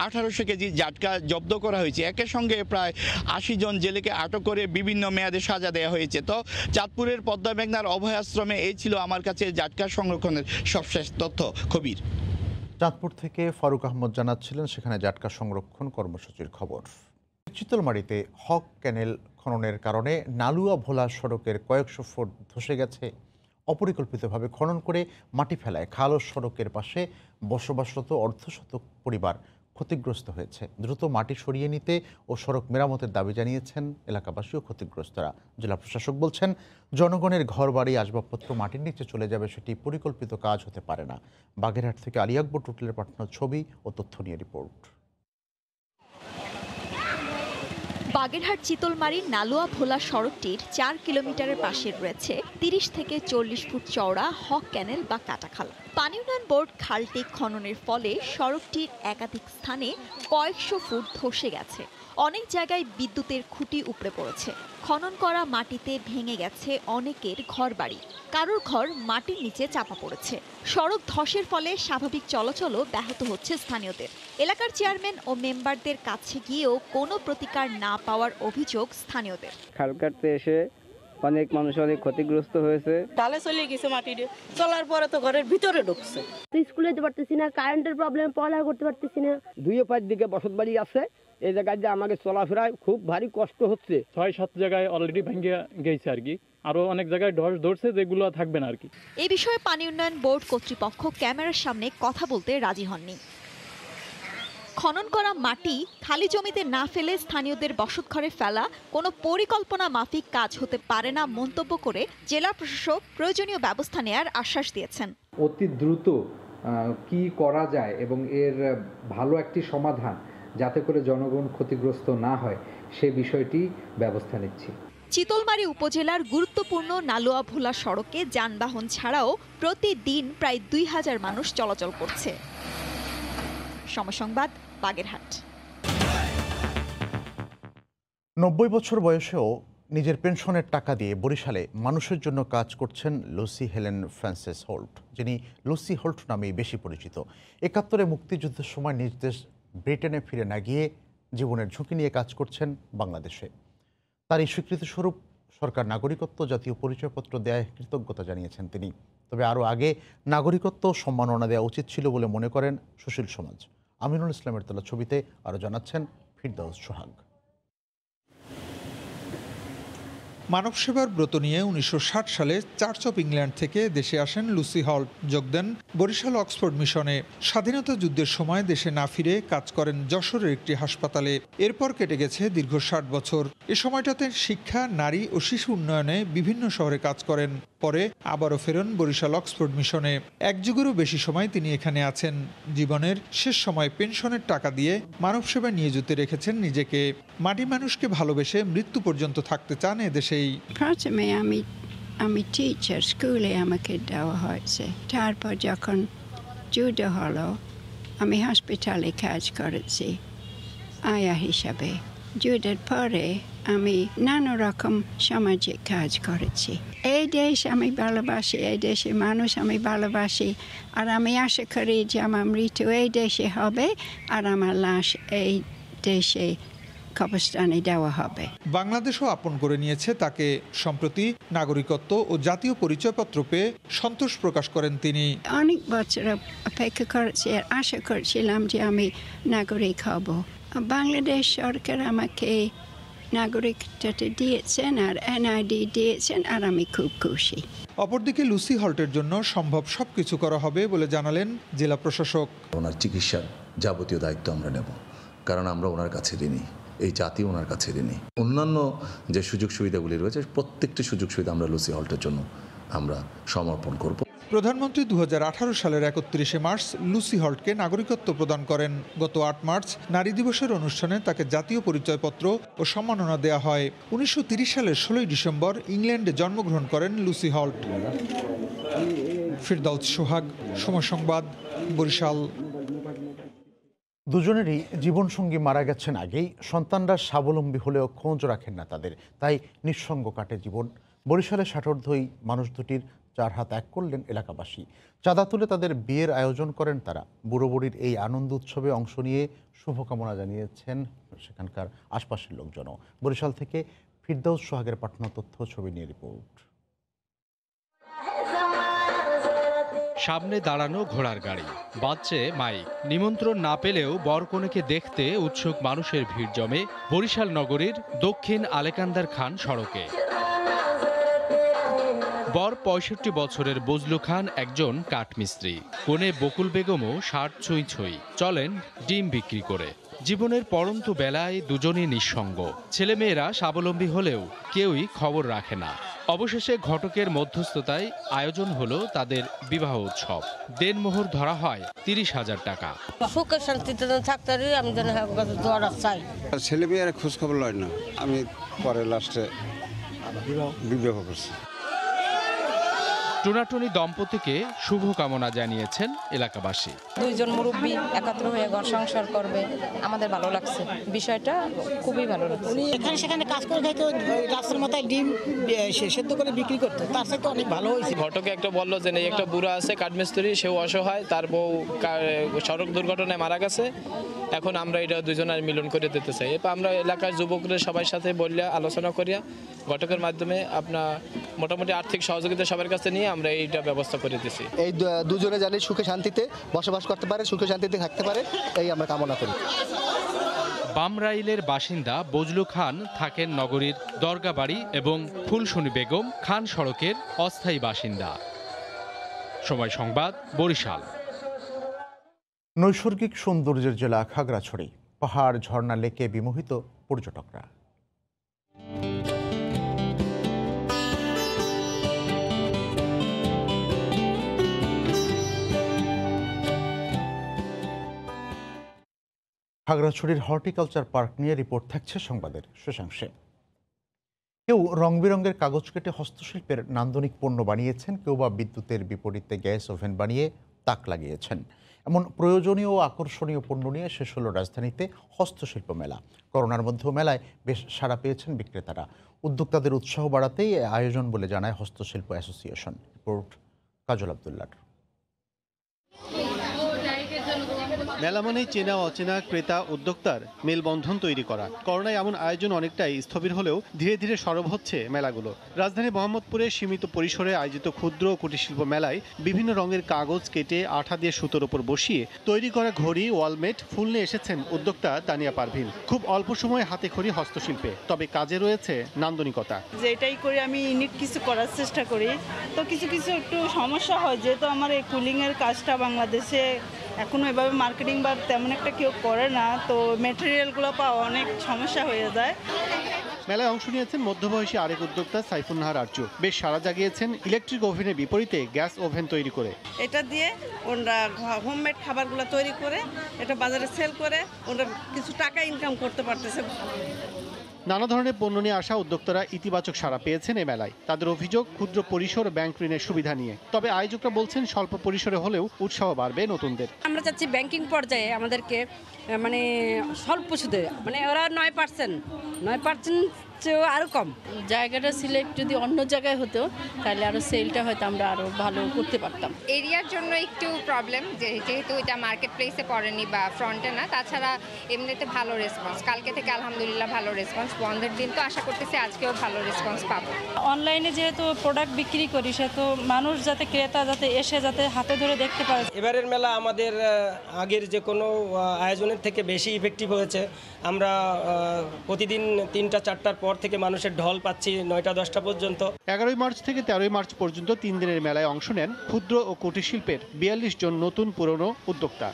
1800 কেজি জাটকা জব্দ করা হয়েছে। একের সঙ্গে প্রায় 80 জন জেলেকে আটক করে বিভিন্ন মেয়াদে সাজা দেওয়া হয়েছে। তো চাঁদপুরের পদ্মা মেঘনার অভয়াশ্রমে এই ছিল আমার কাছে জাটকা সংরক্ষণের সবশেষ তথ্য। কবির, চাঁদপুর থেকে ফারুক আহমদ জানাচ্ছিলেন সেখানে জাটকা সংরক্ষণ কর্মসূচির খবর। চিতলমারীতে হক ক্যানেল খননের কারণে নালুয়া ভোলা সড়কের কয়েকশো ফুট ধসে গেছে। অপরিকল্পিতভাবে খনন করে মাটি ফেলায় খাল ও সড়কের পাশে বসবাসরত অর্ধশতক পরিবার ক্ষতিগ্রস্ত হয়েছে। দ্রুত মাটি সরিয়ে নিতে ও সড়ক মেরামতের দাবি জানিয়েছেন এলাকাবাসী ও ক্ষতিগ্রস্তরা। জেলা প্রশাসক বলছেন, জনগণের ঘরবাড়ি, আসবাবপত্র মাটির নিচে চলে যাবে, সেটি পরিকল্পিত কাজ হতে পারে না। বাগেরহাট থেকে আলী আকবর টুটলের পাঠানো ছবি ও তথ্য নিয়ে রিপোর্ট। বাগেরহাট চিতলমারীর নালুয়া ভোলা সড়কটির 4 কিলোমিটারের পাশে রয়েছে 30 থেকে 40 ফুট চওড়া হক ক্যানেল বা কাটাখাল। পানি উন্নয়ন বোর্ড খালটি খননের ফলে সড়কটির একাধিক স্থানে কয়েকশো ফুট ধসে গেছে। অনেক জায়গায় বিদ্যুতের খুঁটি উপড়ে পড়েছে। খনন করা মাটিতে ভেঙে গেছে অনেকের ঘরবাড়ি, কারোর ঘর মাটির নিচে চাপা পড়েছে। সড়ক ধসের ফলে স্বাভাবিক চলাচলও ব্যাহত হচ্ছে স্থানীয়দের। এলাকার চেয়ারম্যান ও মেম্বারদের কাছে গিয়েও কোনো প্রতিকার না পাওয়ার অভিযোগ স্থানীয়দের। খাল কাটতে এসে অনেক মানুষ অনেক ক্ষতিগ্রস্ত হয়েছে। ডালে চলে গেছে, মাটি চলার পরে তো ঘরের ভিতরে ঢুকছে। স্কুলে যেতে পারতেছি না, কারেন্টের প্রবলেম, পড়ালেখা করতে পারতেছি না। 2-5 দিকে বসত বাড়ি আছে, এই জায়গায় যে আমাকে চলাফেরায় খুব ভারী কষ্ট হচ্ছে। 6-7 জায়গায় অলরেডি ভেঙে গেছে আর কি, আরো অনেক জায়গায় ধস ধরছে যেগুলো থাকবে না আর কি। এই বিষয়ে পানি উন্নয়ন বোর্ড কর্তৃপক্ষ ক্যামেরার সামনে কথা বলতে রাজি হননি। খনন করা মাটি খালি জমিতে না ফেলে স্থানীয়দের বসতঘরে ফেলা কোনো পরিকল্পনা মাফিক কাজ হতে পারে না মন্তব্য করে জেলা প্রশাসক প্রয়োজনীয় ব্যবস্থা নেয়ার আশ্বাস দিয়েছেন। অতি দ্রুত কি করা যায় এবং এর ভালো একটি সমাধান যাতে করে জনগণ ক্ষতিগ্রস্ত না হয় সে বিষয়টি ব্যবস্থা নিচ্ছি। চিতলমারী উপজেলার গুরুত্বপূর্ণ নালুয়া ভোলা সড়কে যানবাহন ছাড়াও প্রতিদিন প্রায় 2000 মানুষ চলাচল করছে। সমসংবাদ, বাগেরহাট। 90 বছর বয়সেও নিজের পেনশনের টাকা দিয়ে বরিশালে মানুষের জন্য কাজ করছেন লুসি হেলেন ফ্রান্সিস হোল্ট, যিনি লুসি হোল্ট নামেই বেশি পরিচিত। 71-এ মুক্তিযুদ্ধের সময় নিজ দেশ ব্রিটেনে ফিরে না গিয়ে জীবনের ঝুঁকি নিয়ে কাজ করছেন বাংলাদেশে। তার এই স্বীকৃতিস্বরূপ সরকার নাগরিকত্ব, জাতীয় পরিচয়পত্র দেয়ায় কৃতজ্ঞতা জানিয়েছেন তিনি। তবে আরও আগে নাগরিকত্ব সম্মাননা দেওয়া উচিত ছিল বলে মনে করেন সুশীল সমাজ। আমিনুল ইসলামের তোলা ছবিতে আরও জানাচ্ছেন ফিরদাউস সোহাগ। মানব সেবার ব্রত নিয়ে 1960 সালে চার্চ অফ ইংল্যান্ড থেকে দেশে আসেন লুসি হল্ট। যোগ দেন বরিশাল অক্সফোর্ড মিশনে। স্বাধীনতা যুদ্ধের সময় দেশে না ফিরে কাজ করেন যশোরের একটি হাসপাতালে। এরপর কেটে গেছে দীর্ঘ 60 বছর। এ সময়টাতে শিক্ষা, নারী ও শিশু উন্নয়নে বিভিন্ন শহরে কাজ করেন। পরে আবারও ফেরেন বরিশাল অক্সফোর্ড মিশনে। এক যুগেরও বেশি সময় তিনি এখানে আছেন। জীবনের শেষ সময় পেনশনের টাকা দিয়ে মানব সেবায় নিয়োজিত রেখেছেন নিজেকে। মাটি মানুষকে ভালোবেসে মৃত্যু পর্যন্ত থাকতে চান এদেশেই। প্রথমে আমি টিচার, স্কুলে আমাকে দেওয়া হয়েছে। তারপর যখন যুদ্ধ হলো আমি হসপিটালে কাজ করেছি আয়া হিসাবে। যুদ্ধের পরে আমি নানা রকম সামাজিক কাজ করেছি। এই দেশ আমি ভালোবাসি, এই দেশের মানুষ আমি ভালোবাসি, আর আমি আশা করি যে আমার মৃত্যু এই দেশে হবে আর আমার লাশ এই দেশে কবরস্থানে দেওয়া হবে। বাংলাদেশও আপন করে নিয়েছে তাকে। সম্প্রতি নাগরিকত্ব ও জাতীয় পরিচয়পত্র পেয়ে সন্তোষ প্রকাশ করেন তিনি। অনেক বছর অপেক্ষা করেছি আর আশা করছিলাম যে আমি নাগরিক হব। বাংলাদেশ সরকার আমাকে নাগরিকত্ব দিয়েছেন আর NID দিয়েছেন আর আমি খুব খুশি। অপরদিকে লুসি হল্টের জন্য সম্ভব সবকিছু করা হবে বলে জানালেন জেলা প্রশাসক। ওনার চিকিৎসার যাবতীয় দায়িত্ব আমরা নেব, কারণ আমরা ওনার কাছে ঋণী, এই জাতি ওনার কাছে ঋণী। অন্যান্য যে সুযোগ সুবিধাগুলি রয়েছে প্রত্যেকটি সুযোগ সুবিধা আমরা লুসি হল্টের জন্য আমরা সমর্পণ করব। প্রধানমন্ত্রী 2018 সালের 31 মার্চ লুসি হল্টকে নাগরিকত্ব প্রদান করেন। গত 8 মার্চ নারী দিবসের অনুষ্ঠানে তাকে জাতীয় পরিচয়পত্র ও সম্মাননা দেওয়া হয়। 1930 সালের 16 ডিসেম্বর ইংল্যান্ডে জন্মগ্রহণ করেন লুসি হল্ট। ফিরদাউস সোহাগ, সময় সংবাদ, বরিশাল। দুজনেরই জীবনসঙ্গী মারা গেছেন আগেই। সন্তানরা স্বাবলম্বী হলেও খোঁজ রাখেন না তাদের, তাই নিঃসঙ্গ কাটে জীবন। বরিশালের ষাটোর্ধ্বই মানুষ দুটির 4 হাত এক করলেন এলাকাবাসী। চাঁদা তুলে তাদের বিয়ের আয়োজন করেন তারা। বুড়ো বুড়ির এই আনন্দ উৎসবে অংশ নিয়ে শুভকামনা জানিয়েছেন সেখানকার আশপাশের লোকজনও। বরিশাল থেকে ফিরদাউস সোহাগের পাঠানো তথ্য ছবি নিয়ে রিপোর্ট। সামনে দাঁড়ানো ঘোড়ার গাড়ি, বাজছে মাইক। নিমন্ত্রণ না পেলেও বরকনেকে দেখতে উৎসুক মানুষের ভিড় জমে বরিশাল নগরীর দক্ষিণ আলেকান্দার খান সড়কে। বর 65 বছরের বজলু খান একজন কাঠমিস্ত্রি। কনে বকুল বেগমও 60 ছুঁই ছুঁই, চলেন ডিম বিক্রি করে। জীবনের পড়ন্ত বেলায় দুজনই নিঃসঙ্গ। ছেলেমেয়েরা স্বাবলম্বী হলেও কেউই খবর রাখে না। অবশেষে ঘটকের মধ্যস্থতায় আয়োজন হলো তাদের বিবাহ উৎসব। দেনমোহর ধরা হয় 30,000 টাকা। সুখে শান্তিতে থাকতে আমি চাই। ছেলেমেয়েরা খোঁজ খবর লয় না, আমি পরে লাস্টে বিবাহ করছি। টুনাটুনি দম্পতিকে শুভকামনা জানিয়েছেন এলাকাবাসী। দুইজন মুরব্বী একত্র হয়ে ঘর সংসার করবে, আমাদের ভালো লাগছে, বিষয়টা খুবই ভালো লাগছে। উনি এখানে সেখানে কাজ করে খাইতো, রাস্তার মাথায় ডিম সেদ্ধ করে বিক্রি করতো, তার সাথে অনেক ভালো হয়েছে। ঘটকে একটা বললো যে একটা বুড়া আছে কাঠমিস্ত্রি, সেও অসহায়, তার বউ সড়ক দুর্ঘটনায় মারা গেছে। এখন আমরা এটা দুজনের মিলন করে দিতে চাই। এরপর আমরা এলাকার যুবকদের সবার সাথে বললে আলোচনা করিয়া ঘটকের মাধ্যমে আপনার মোটামুটি আর্থিক সহযোগিতা সবার কাছে নিয়ে আমরা এইটা ব্যবস্থা করে দিছি। এই দুজনে জানি সুখে শান্তিতে বসবাস করতে পারে, সুখে শান্তিতে থাকতে পারে, এই আমরা কামনা করি। বামরাইলের বাসিন্দা বজলু খান থাকেন নগরীর দরগাবাড়ি এবং ফুলশনি বেগম খান সড়কের অস্থায়ী বাসিন্দা। সময় সংবাদ, বরিশাল। নৈসর্গিক সৌন্দর্যের জেলা খাগড়াছড়ি। পাহাড়, ঝর্ণা, লেকে বিমোহিত পর্যটকরা। খাগড়াছড়ির হর্টিকালচার পার্ক নিয়ে রিপোর্ট থাকছে সংবাদের শেষাংশে। কেউ রং বেরঙের কাগজ কেটে হস্তশিল্পের নান্দনিক পণ্য বানিয়েছেন, কেউ বা বিদ্যুতের বিপরীতে গ্যাস ওভেন বানিয়ে তাক লাগিয়েছেন। এমন প্রয়োজনীয় ও আকর্ষণীয় পণ্য নিয়ে শেষ হলো রাজধানীতে হস্তশিল্প মেলা। করোনার মধ্যেও মেলায় বেশ সাড়া পেয়েছেন বিক্রেতারা। উদ্যোক্তাদের উৎসাহ বাড়াতেই আয়োজন বলে জানায় হস্তশিল্প অ্যাসোসিয়েশন। রিপোর্ট কাজল আব্দুল্লাহ। মেলা মানেই চেনা অচেনা ক্রেতা উদ্যোক্তার মেলবন্ধন তৈরি করা। করোনায় এমন আয়োজন অনেকটাই স্থবির হলেও ধীরে ধীরে সরব হচ্ছে মেলাগুলো। রাজধানী মোহাম্মদপুরে সীমিত পরিসরে আয়োজিত ক্ষুদ্র ও কুটির শিল্প মেলায় বিভিন্ন রঙের কাগজ কেটে আঠা দিয়ে সুতোর উপর বসিয়ে তৈরি করা ঘড়ি, ওয়ালমেট, ফুল নিয়ে এসেছেন উদ্যোক্তা তানিয়া পারভিন। খুব অল্প সময়ে হাতে খড়ি হস্তশিল্পে, তবে কাজে রয়েছে নান্দনিকতা। যেটাই করে আমি ইউনিক কিছু করার চেষ্টা করি, তো কিছু কিছু একটু সমস্যা হয়, যেহেতু আমার এই কুলিংয়ের কাজটা বাংলাদেশে এখনো এভাবে মার্কেটিং বা তেমন একটা কেউ করে না, তো ম্যাটেরিয়ালগুলো পাওয়া অনেক সমস্যা হয়ে যায়। মেলায় অংশ নিয়েছেন মধ্যবয়সী আরেক উদ্যোক্তা সাইফুন নাহার আরজু। বেশ সাড়া জাগিয়েছেন ইলেকট্রিক ওভেনের বিপরীতে গ্যাস ওভেন তৈরি করে। এটা দিয়ে ওরা হোমমেড খাবারগুলো তৈরি করে এটা বাজারে সেল করে ওরা কিছু টাকা ইনকাম করতে পারতেছে। নানা ধরনের পণ্য নিয়ে আসা উদ্যোক্তারা ইতিবাচক সাড়া পেয়েছেন এই মেলায়। তাদের অভিযোগ ক্ষুদ্র পরিসর ব্যাংক ঋণের সুবিধা নিয়ে। তবে আয়োজকরা বলছেন স্বল্প পরিসরে হলেও উৎসাহ বাড়বে নতুনদের। আমরা চাচ্ছি ব্যাংকিং পর্যায়ে আমাদেরকে মানে স্বল্প সুদে, মানে ওরা 9% চেয়েও আরও কম। জায়গাটা সিলেক্ট যদি অন্য জায়গায় হতো তাহলে আরও সেলটা হয়তো আমরা আরও ভালো করতে পারতাম। এরিয়ার জন্য একটু প্রবলেম, যেহেতু এটা মার্কেট প্লেসে পড়েনি বা ফ্রন্টে না। তাছাড়া এমনিতে ভালো রেসপন্স, কালকে থেকে আলহামদুলিল্লাহ ভালো রেসপন্স। বন্ধের দিন তো আশা করতেছি আজকেও ভালো রেসপন্স পাবো। অনলাইনে যেহেতু প্রোডাক্ট বিক্রি করি, সেহেতু মানুষ যাতে ক্রেতা যাতে এসে যাতে হাতে ধরে দেখতে পারে। এবারের মেলা আমাদের আগের যে কোনো আয়োজনের থেকে বেশি ইফেক্টিভ হয়েছে। আমরা প্রতিদিন 3টা-4টার পর থেকে মানুষের ঢল পাচ্ছি 9টা-10টা পর্যন্ত। 11 মার্চ থেকে 13 মার্চ পর্যন্ত 3 দিনের মেলায় অংশ নেন ক্ষুদ্র ও কুটির শিল্পের 42 জন নতুন পুরনো উদ্যোক্তা।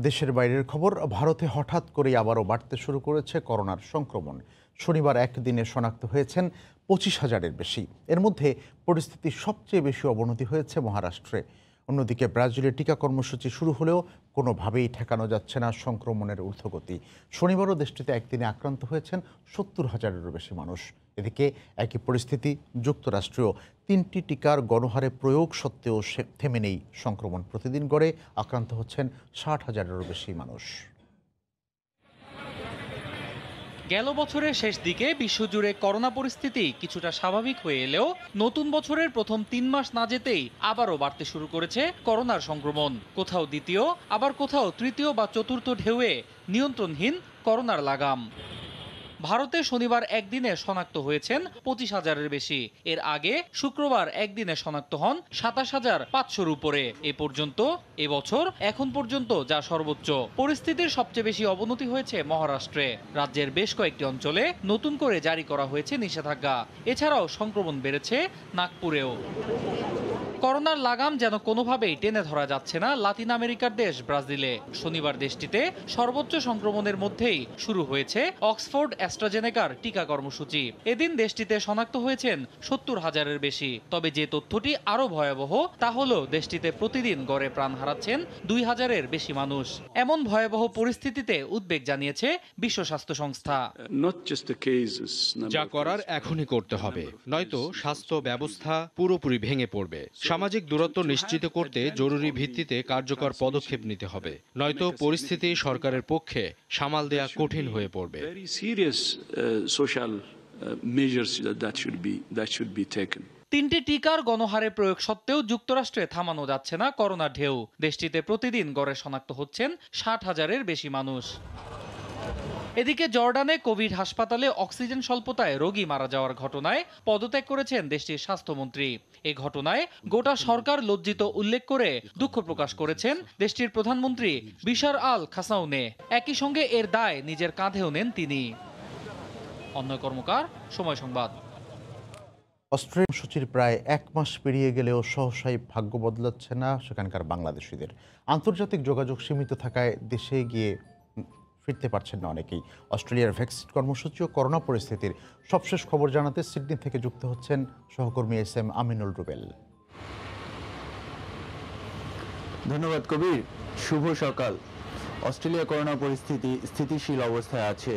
দেশের বাইরের খবর। ভারতে হঠাৎ করেই আবারও বাড়তে শুরু করেছে করোনার সংক্রমণ। শনিবার একদিনে শনাক্ত হয়েছেন 25,000-এর বেশি। এর মধ্যে পরিস্থিতির সবচেয়ে বেশি অবনতি হয়েছে মহারাষ্ট্রে। অন্যদিকে ব্রাজিলের টিকা কর্মসূচি শুরু হলেও কোনোভাবেই ঠেকানো যাচ্ছে না সংক্রমণের ঊর্ধ্বগতি। শনিবারও দেশটিতে একদিনে আক্রান্ত হয়েছেন 70,000-এরও বেশি মানুষ। এদিকে একই পরিস্থিতি যুক্তরাষ্ট্রেও। 3টি টিকার গণহারে প্রয়োগ সত্ত্বেও থেমে নেই সংক্রমণ। প্রতিদিন গড়ে আক্রান্ত হচ্ছেন 60,000-এরও বেশি মানুষ। গেল বছরের শেষ দিকে বিশ্বজুড়ে করোনা পরিস্থিতি কিছুটা স্বাভাবিক হয়ে এলেও নতুন বছরের প্রথম 3 মাস না যেতেই আবারও বাড়তে শুরু করেছে করোনার সংক্রমণ। কোথাও দ্বিতীয়, আবার কোথাও তৃতীয় বা চতুর্থ ঢেউয়ে নিয়ন্ত্রণহীন করোনার লাগাম। ভারতে শনিবার একদিনে শনাক্ত হয়েছেন 25,000-এর বেশি। এর আগে শুক্রবার একদিনে শনাক্ত হন 27,500-র উপরে। এ পর্যন্ত এবছর এখন পর্যন্ত যা সর্বোচ্চ। পরিস্থিতির সবচেয়ে বেশি অবনতি হয়েছে মহারাষ্ট্রে। রাজ্যের বেশ কয়েকটি অঞ্চলে নতুন করে জারি করা হয়েছে নিষেধাজ্ঞা। এছাড়াও সংক্রমণ বেড়েছে নাগপুরেও। করোনার লাগাম যেন কোনোভাবেই টেনে ধরা যাচ্ছে না লাতিন আমেরিকার দেশ ব্রাজিলে। শনিবার দেশটিতে সর্বোচ্চ সংক্রমণের মধ্যেই শুরু হয়েছে অক্সফোর্ড অ্যাস্ট্রাজেনেকার টিকা কর্মসূচি। এদিন দেশটিতে শনাক্ত হয়েছেন 70,000-এর বেশি। তবে যে তথ্যটি আরও ভয়াবহ তা হলো দেশটিতে প্রতিদিন গড়ে প্রাণ হারাচ্ছেন 2,000-এর বেশি মানুষ। এমন ভয়াবহ পরিস্থিতিতে উদ্বেগ জানিয়েছে বিশ্ব স্বাস্থ্য সংস্থা। যা করার এখনই করতে হবে, নয়তো স্বাস্থ্য ব্যবস্থা পুরোপুরি ভেঙে পড়বে। সামাজিক দূরত্ব নিশ্চিত করতে জরুরি ভিত্তিতে কার্যকর পদক্ষেপ নিতে হবে, নয়তো পরিস্থিতি সরকারের পক্ষে সামাল দেয়া কঠিন হয়ে পড়বে। তিনটি টিকার গণহারে প্রয়োগ সত্ত্বেও যুক্তরাষ্ট্রে থামানো যাচ্ছে না করোনা ঢেউ। দেশটিতে প্রতিদিন গড়ে শনাক্ত হচ্ছেন 60,000-এর বেশি মানুষ। এদিকে জর্ডানে কোভিড হাসপাতালে অক্সিজেন স্বল্পতায় রোগী মারা যাওয়ার ঘটনায় পদত্যাগ করেছেন দেশটির স্বাস্থ্যমন্ত্রী। এই ঘটনায় গোটা সরকার লজ্জিত উল্লেখ করে দুঃখ প্রকাশ করেছেন দেশটির প্রধানমন্ত্রী বিশার আল খাসাউনে। একই সঙ্গে এর দায় নিজের কাঁধেও নেন তিনি। অন্যয় কর্মকার, সময় সংবাদ। অস্ট্রেলিয়া সূচির প্রায় 1 মাস পেরিয়ে গেলেও সহসাই ভাগ্য বদলাচ্ছে না সেখানকার বাংলাদেশিদের। আন্তর্জাতিক যোগাযোগ সীমিত থাকায় দেশে গিয়ে ফিরতে পারছেন না অনেকেই। অস্ট্রেলিয়ার ভ্যাকসিন কর্মসূচি ও করোনা পরিস্থিতির সবশেষ খবর জানাতে সিডনি থেকে যুক্ত হচ্ছেন সহকর্মী SM আমিনুল রুবেল। ধন্যবাদ কবির। শুভ সকাল। অস্ট্রেলিয়া করোনা পরিস্থিতি স্থিতিশীল অবস্থায় আছে।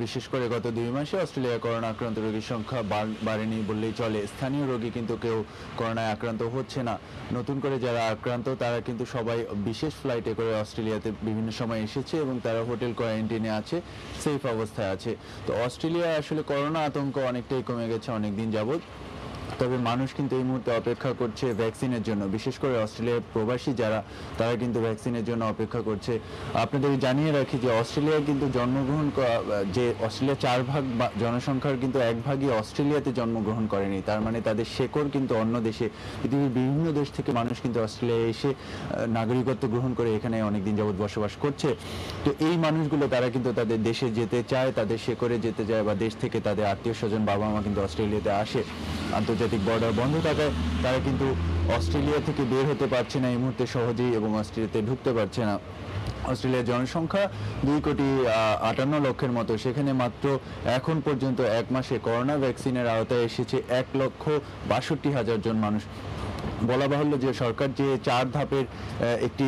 বিশেষ করে গত 2 মাসে অস্ট্রেলিয়া করোনা আক্রান্ত রোগীর সংখ্যা বাড়েনি বললেই চলে। স্থানীয় রোগী কিন্তু কেউ করোনায় আক্রান্ত হচ্ছে না। নতুন করে যারা আক্রান্ত তারা কিন্তু সবাই বিশেষ ফ্লাইটে করে অস্ট্রেলিয়াতে বিভিন্ন সময় এসেছে এবং তারা হোটেল কোয়ারেন্টাইনে আছে, সেফ অবস্থায় আছে। তো অস্ট্রেলিয়া আসলে করোনা আতঙ্ক অনেকটাই কমে গেছে অনেকদিন যাবৎ। তবে মানুষ কিন্তু এই মুহূর্তে অপেক্ষা করছে ভ্যাকসিনের জন্য, বিশেষ করে অস্ট্রেলিয়ার প্রবাসী যারা, তারা কিন্তু ভ্যাকসিনের জন্য অপেক্ষা করছে। আপনাদের জানিয়ে রাখি যে অস্ট্রেলিয়ায় কিন্তু জন্মগ্রহণ যে অস্ট্রেলিয়া 4 ভাগ জনসংখ্যার কিন্তু 1 ভাগই অস্ট্রেলিয়াতে জন্মগ্রহণ করেনি, তার মানে তাদের শেকড় কিন্তু অন্য দেশে। পৃথিবীর বিভিন্ন দেশ থেকে মানুষ কিন্তু অস্ট্রেলিয়ায় এসে নাগরিকত্ব গ্রহণ করে এখানে অনেকদিন যাবৎ বসবাস করছে। তো এই মানুষগুলো তারা কিন্তু তাদের দেশে যেতে চায়, তাদের শেকড়ে যেতে চায়, বা দেশ থেকে তাদের আত্মীয় স্বজন বাবা মা কিন্তু অস্ট্রেলিয়াতে আসে। আন্তর্জাতিক বর্ডার বন্ধ থাকায় তারা কিন্তু অস্ট্রেলিয়া থেকে বের হতে পারছে না এই মুহূর্তে সহজেই, এবং অস্ট্রেলিয়াতে ঢুকতে পারছে না। অস্ট্রেলিয়ার জনসংখ্যা 2,58,00,000 মতো, সেখানে মাত্র এখন পর্যন্ত 1 মাসে করোনা ভ্যাকসিনের আওতায় এসেছে 1,62,000 জন মানুষ। বলা বাহুল্য যে সরকার যে 4 ধাপের একটি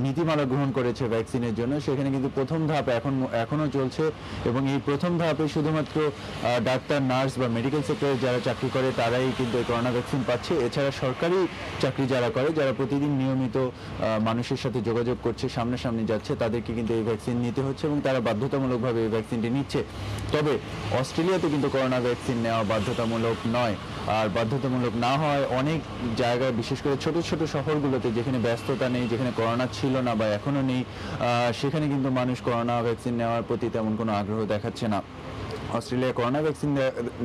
নীতিমালা গ্রহণ করেছে ভ্যাকসিনের জন্য, সেখানে কিন্তু প্রথম ধাপ এখনো চলছে, এবং এই প্রথম ধাপে শুধুমাত্র ডাক্তার, নার্স বা মেডিকেল সেক্টরে যারা চাকরি করে তারাই কিন্তু এই করোনা ভ্যাকসিন পাচ্ছে। এছাড়া সরকারি চাকরি যারা করে, যারা প্রতিদিন নিয়মিত মানুষের সাথে যোগাযোগ করছে, সামনাসামনি যাচ্ছে, তাদেরকে কিন্তু এই ভ্যাকসিন নিতে হচ্ছে, এবং তারা বাধ্যতামূলকভাবে এই ভ্যাকসিনটি নিচ্ছে। তবে অস্ট্রেলিয়াতে কিন্তু করোনা ভ্যাকসিন নেওয়া বাধ্যতামূলক নয়। আর বাধ্যতামূলক না হয় অনেক জায়গায়, বিশেষ করে ছোট ছোট শহরগুলোতে যেখানে ব্যস্ততা নেই, যেখানে করোনা ছিল না বা এখনো নেই, সেখানে কিন্তু মানুষ করোনা ভ্যাকসিন নেওয়ার প্রতি তেমন কোনো আগ্রহ দেখাচ্ছে না। অস্ট্রেলিয়া করোনা ভ্যাকসিন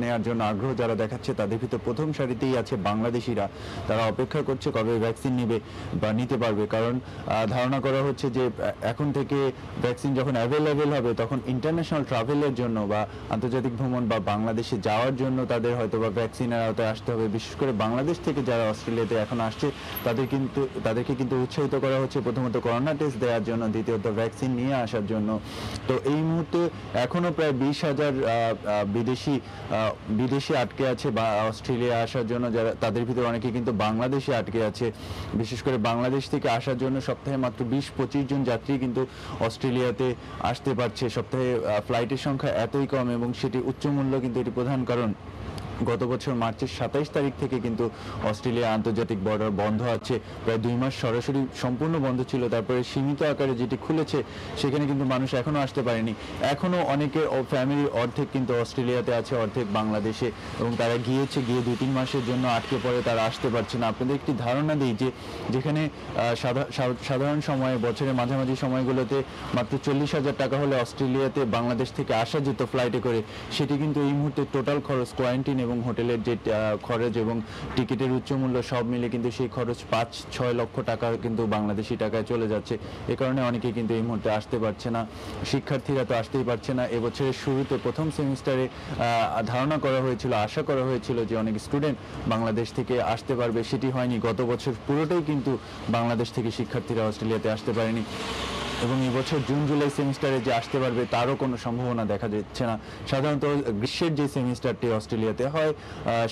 নেওয়ার জন্য আগ্রহ যারা দেখাচ্ছে তাদের ভিতরে প্রথম সারিতেই আছে বাংলাদেশিরা। তারা অপেক্ষা করছে কবে ভ্যাকসিন নেবে বা নিতে পারবে, কারণ ধারণা করা হচ্ছে যে এখন থেকে ভ্যাকসিন যখন অ্যাভেলেবেল হবে তখন ইন্টারন্যাশনাল ট্রাভেলের জন্য বা আন্তর্জাতিক ভ্রমণ বা বাংলাদেশে যাওয়ার জন্য তাদের হয়তো বা ভ্যাকসিনের আওতায় আসতে হবে। বিশেষ করে বাংলাদেশ থেকে যারা অস্ট্রেলিয়াতে এখন আসছে তাদেরকে কিন্তু উৎসাহিত করা হচ্ছে প্রথমত করোনা টেস্ট দেওয়ার জন্য, দ্বিতীয়ত ভ্যাকসিন নিয়ে আসার জন্য। তো এই মুহূর্তে এখনো প্রায় 20,000 বিদেশি আটকে আছে বা অস্ট্রেলিয়া আসার জন্য, যারা তাদের ভিতরে অনেকে কিন্তু বাংলাদেশে আটকে আছে। বিশেষ করে বাংলাদেশ থেকে আসার জন্য সপ্তাহে মাত্র 20-25 জন যাত্রী কিন্তু অস্ট্রেলিয়াতে আসতে পারছে। সপ্তাহে ফ্লাইটের সংখ্যা এতই কম, এবং সেটি উচ্চ মূল্য কিন্তু এটি প্রধান কারণ। গত বছর মার্চের 27 তারিখ থেকে কিন্তু অস্ট্রেলিয়া আন্তর্জাতিক বর্ডার বন্ধ আছে, প্রায় 2 মাস সরাসরি সম্পূর্ণ বন্ধ ছিল। তারপরে সীমিত আকারে যেটি খুলেছে সেখানে কিন্তু মানুষ এখনো আসতে পারেনি। এখনো অনেকের ফ্যামিলির অর্ধেক কিন্তু অস্ট্রেলিয়াতে আছে, অর্ধেক বাংলাদেশে, এবং তারা গিয়ে 2-3 মাসের জন্য আটকে পড়ে, তারা আসতে পারছে না। আপনাদের একটি ধারণা দিই যে যেখানে সাধারণ সময়ে বছরের মাঝামাঝি সময়গুলোতে মাত্র 40,000 টাকা হলে অস্ট্রেলিয়াতে বাংলাদেশ থেকে আসা যেত ফ্লাইটে করে, সেটি কিন্তু এই মুহূর্তে টোটাল খরচ, কোয়ারেন্টাইন এবং হোটেলের যে খরচ এবং টিকিটের উচ্চ মূল্য সব মিলে কিন্তু সেই খরচ 5-6 লক্ষ টাকা কিন্তু বাংলাদেশি টাকায় চলে যাচ্ছে। এ কারণে অনেকে কিন্তু এই মুহূর্তে আসতে পারছে না। শিক্ষার্থীরা তো আসতেই পারছে না। এবছরের শুরুতে প্রথম সেমিস্টারে ধারণা করা হয়েছিল, আশা করা হয়েছিল যে অনেক স্টুডেন্ট বাংলাদেশ থেকে আসতে পারবে, সেটি হয়নি। গত বছর পুরোটাই কিন্তু বাংলাদেশ থেকে শিক্ষার্থীরা অস্ট্রেলিয়াতে আসতে পারেনি, এবং এই বছর জুন-জুলাই সেমিস্টারে যে আসতে পারবে তারও কোনো সম্ভাবনা দেখা যাচ্ছে না। সাধারণত গ্রীষ্মের যে সেমিস্টারটি অস্ট্রেলিয়াতে হয়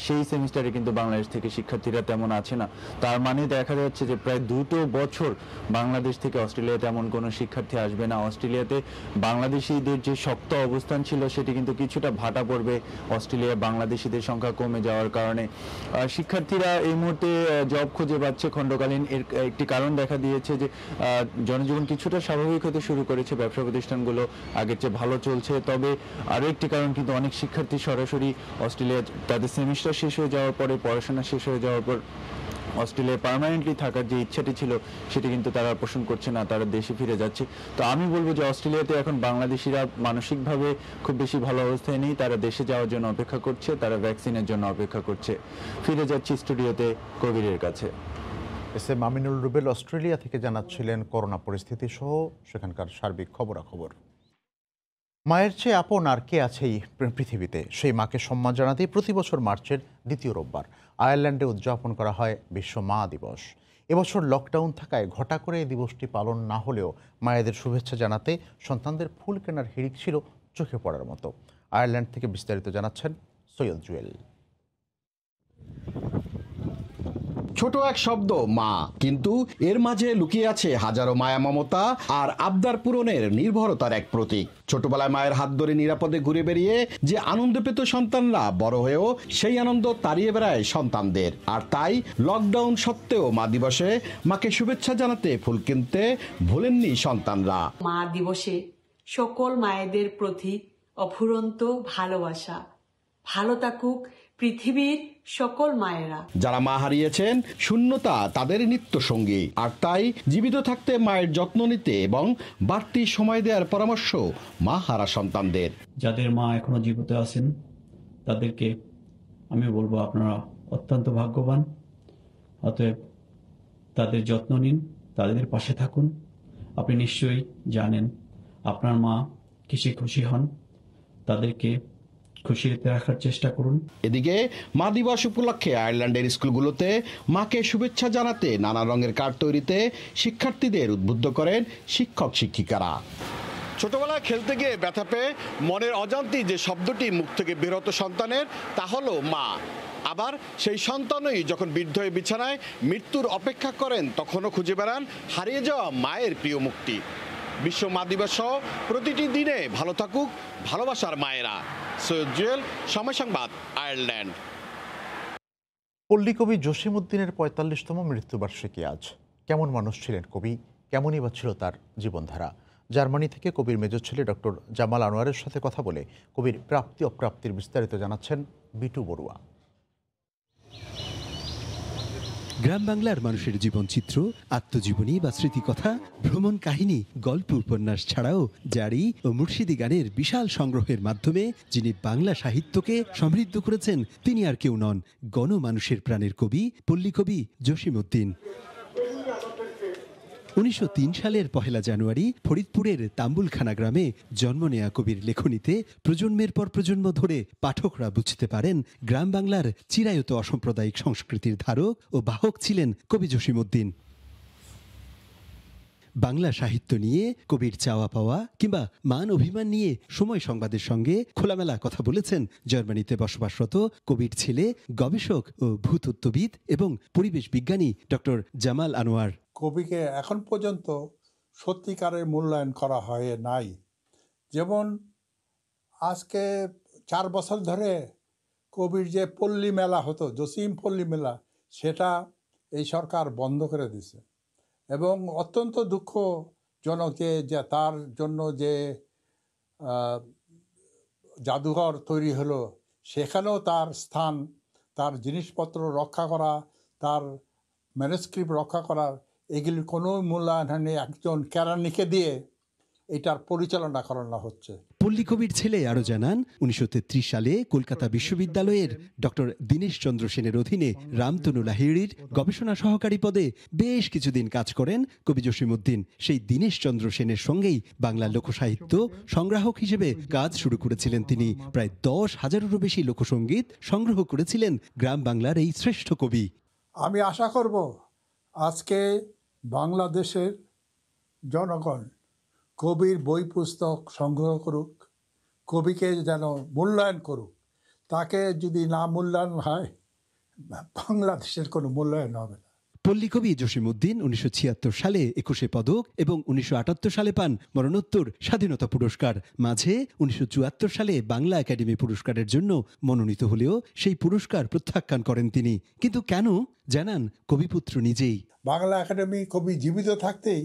সেই সেমিস্টারে কিন্তু বাংলাদেশ থেকে শিক্ষার্থীরা তেমন আছে না। তার মানে দেখা যাচ্ছে যে প্রায় 2 বছর বাংলাদেশ থেকে অস্ট্রেলিয়াতে এমন কোনো শিক্ষার্থী আসবে না। অস্ট্রেলিয়াতে বাংলাদেশিদের যে শক্ত অবস্থান ছিল সেটি কিন্তু কিছুটা ভাটা পড়বে অস্ট্রেলিয়ায় বাংলাদেশিদের সংখ্যা কমে যাওয়ার কারণে। শিক্ষার্থীরা এই মুহূর্তে জব খুঁজে পাচ্ছে খণ্ডকালীন। এর একটি কারণ দেখা দিয়েছে যে জনজীবন কিছুটা স্বাভাবিক হতে শুরু করেছে, ব্যবসা প্রতিষ্ঠানগুলো আগের চেয়ে ভালো চলছে। তবে আরও একটি কারণ কিন্তু অনেক শিক্ষার্থী সরাসরি অস্ট্রেলিয়া তাদের সেমিস্টার শেষ হয়ে যাওয়ার পরে, পড়াশোনা শেষ হয়ে যাওয়ার পর অস্ট্রেলিয়ায় পার্মানেন্টলি থাকার যে ইচ্ছাটি ছিল সেটি কিন্তু তারা পোষণ করছে না, তারা দেশে ফিরে যাচ্ছে। তো আমি বলবো যে অস্ট্রেলিয়াতে এখন বাংলাদেশিরা মানসিকভাবে খুব বেশি ভালো অবস্থায় নেই, তারা দেশে যাওয়ার জন্য অপেক্ষা করছে, তারা ভ্যাকসিনের জন্য অপেক্ষা করছে। ফিরে যাচ্ছি স্টুডিওতে কবিরের কাছে। S M Aminul Rubel Australia থেকে জানাচ্ছিলেন করোনা পরিস্থিতি সহ সেখানকার সার্বিক খবরাখবর। মায়ের চেয়ে আপন আর কে আছে এই পৃথিবীতে, সেই মাকে সম্মান জানাতেই প্রতি বছর মার্চের 2য় রোববার আয়ারল্যান্ডে উদযাপন করা হয় বিশ্ব মা দিবস। এবছর লকডাউন থাকায় ঘটা করে এই দিবসটি পালন না হলেও মায়েদের শুভেচ্ছা জানাতে সন্তানদের ফুল কেনার হিড়িক ছিল চোখে পড়ার মতো। আয়ারল্যান্ড থেকে বিস্তারিত জানাচ্ছেন সৈয়দ জুয়েল। ছোট এক শব্দ মা, কিন্তু এর মাঝে লুকিয়ে আছে হাজারো মায়া, মমতা আর আবদার পূরণের নির্ভরতার এক প্রতীক। ছোটবেলায় মায়ের হাত ধরে নিরাপদে ঘুরে বেরিয়ে যে আনন্দ পেত সন্তানরা, বড় হয়েও সেই আনন্দ তাড়িয়ে বেড়ায় সন্তানদের। আর তাই লকডাউন সত্ত্বেও মা দিবসে মাকে শুভেচ্ছা জানাতে ফুল কিনতে ভোলেননি সন্তানরা। মা দিবসে সকল মায়েদের প্রতি অফুরন্ত ভালোবাসা ভালো থাকুক পৃথিবীর সকল মায়েরা। যারা মা হারিয়েছেন, শূন্যতা তাদের নিত্য সঙ্গী, আর তাই জীবিত থাকতে মায়ের যত্ন নিতে এবং বাড়তি সময় দেওয়ার পরামর্শ মা হারা সন্তানদের। যাদের মা এখনো জীবিত আছেন তাদেরকে আমি বলবো আপনারা অত্যন্ত ভাগ্যবান। অতএব তাদের যত্ন নিন, তাদের পাশে থাকুন। আপনি নিশ্চয়ই জানেন আপনার মা কিসে খুশি হন, তাদেরকে খুশিতে রাখার চেষ্টা করুন। এদিকে মা দিবস উপলক্ষে আয়ারল্যান্ডের স্কুলগুলোতে মাকে শুভেচ্ছা জানাতে নানা রঙের কার্ড তৈরিতে শিক্ষার্থীদের উদ্বুদ্ধ করেন শিক্ষক শিক্ষিকারা। ছোটবেলায় খেলতে গিয়ে ব্যথা পেয়ে মনের অজান্তেই যে শব্দটি মুখ থেকে বের হতো সন্তানের, তা হলো মা। আবার সেই সন্তানই যখন বৃদ্ধ হয়ে বিছানায় মৃত্যুর অপেক্ষা করেন, তখনও খুঁজে বেড়ান হারিয়ে যাওয়া মায়ের প্রিয় মুখটি। বিশ্ব মা দিবস সহ প্রতিটি দিনে ভালো থাকুক ভালোবাসার মায়েরা। সৈয়দ জুয়েল, সময় সংবাদ, আয়ারল্যান্ড। পল্লী কবি জসিমউদ্দিনের ৪৫তম মৃত্যুবার্ষিকী আজ। কেমন মানুষ ছিলেন কবি, কেমনই বা ছিল তার জীবনধারা? জার্মানি থেকে কবির মেজ ছেলে ডক্টর জামাল আনোয়ারের সাথে কথা বলে কবির প্রাপ্তি অপ্রাপ্তির বিস্তারিত জানাচ্ছেন বিটু বড়ুয়া। গ্রাম বাংলার মানুষের জীবনচিত্র, আত্মজীবনী বা স্মৃতিকথা, ভ্রমণ কাহিনী, গল্প উপন্যাস ছাড়াও জারি ও মুর্শিদি গানের বিশাল সংগ্রহের মাধ্যমে যিনি বাংলা সাহিত্যকে সমৃদ্ধ করেছেন, তিনি আর কেউ নন, গণমানুষের প্রাণের কবি, পল্লী কবি জসিমউদ্দিন। ১৯০৩ সালের ১ জানুয়ারি ফরিদপুরের তাম্বুলখানা গ্রামে জন্ম নেয়া কবির লেখনীতে প্রজন্মের পর প্রজন্ম ধরে পাঠকরা বুঝতে পারেন গ্রাম বাংলার চিরায়ত অসাম্প্রদায়িক সংস্কৃতির ধারক ও বাহক ছিলেন কবি জসিমউদ্দিন। বাংলা সাহিত্য নিয়ে কবির চাওয়া পাওয়া কিংবা মান অভিমান নিয়ে সময় সংবাদের সঙ্গে খোলামেলা কথা বলেছেন জার্মানিতে বসবাসরত কবির ছেলে, গবেষক ও ভূতত্ত্ববিদ এবং পরিবেশ বিজ্ঞানী ডক্টর জামাল আনোয়ার। কবিকে এখন পর্যন্ত সত্যিকারের মূল্যায়ন করা হয় নাই। যেমন আজকে 4 বছর ধরে কবির যে পল্লী মেলা হতো, জসিম পল্লী মেলা, সেটা এই সরকার বন্ধ করে দিছে। এবং অত্যন্ত দুঃখজনক যে তার জন্য যে জাদুঘর তৈরি হলো, সেখানেও তার স্থান, তার জিনিসপত্র রক্ষা করা, তার ম্যানুস্ক্রিপ্ট রক্ষা করার, এগুলির কোনো মূল্যায়ন নেই। একজন কেরানিকে দিয়ে এটার পরিচালনা করানো হচ্ছে। পল্লী কবির ছেলে আরও জানান, ১৯৩৩ সালে কলকাতা বিশ্ববিদ্যালয়ের ডক্টর দীনেশ চন্দ্র সেনের অধীনে রামতনু লাহিড়ির গবেষণা সহকারী পদে বেশ কিছুদিন কাজ করেন কবি জসিমউদ্দিন। সেই দীনেশ চন্দ্র সেনের সঙ্গেই বাংলা লোকসাহিত্য সংগ্রাহক হিসেবে কাজ শুরু করেছিলেন তিনি। প্রায় ১০,০০০-এরও বেশি লোকসঙ্গীত সংগ্রহ করেছিলেন গ্রাম বাংলার এই শ্রেষ্ঠ কবি। আমি আশা করব আজকে বাংলাদেশের জনগণ কবির বই পুস্তক সংগ্রহ করুক, কবিকে যেন মূল্যায়ন করুক। তাকে যদি না মূল্যায়ন হয়, বাংলাদেশের কোনো মূল্যায়ন হবে না। পল্লী কবি জসিমউদ্দিন ১৯৭৬ সালে ২১ পদক এবং ১৯৭৮ সালে পান মরণোত্তর স্বাধীনতা পুরস্কার। মাঝে ১৯৭৪ সালে বাংলা একাডেমি পুরস্কারের জন্য মনোনীত হলেও সেই পুরস্কার প্রত্যাখ্যান করেন তিনি। কিন্তু কেন, জানান কবিপুত্র নিজেই। বাংলা একাডেমি কবি জীবিত থাকতেই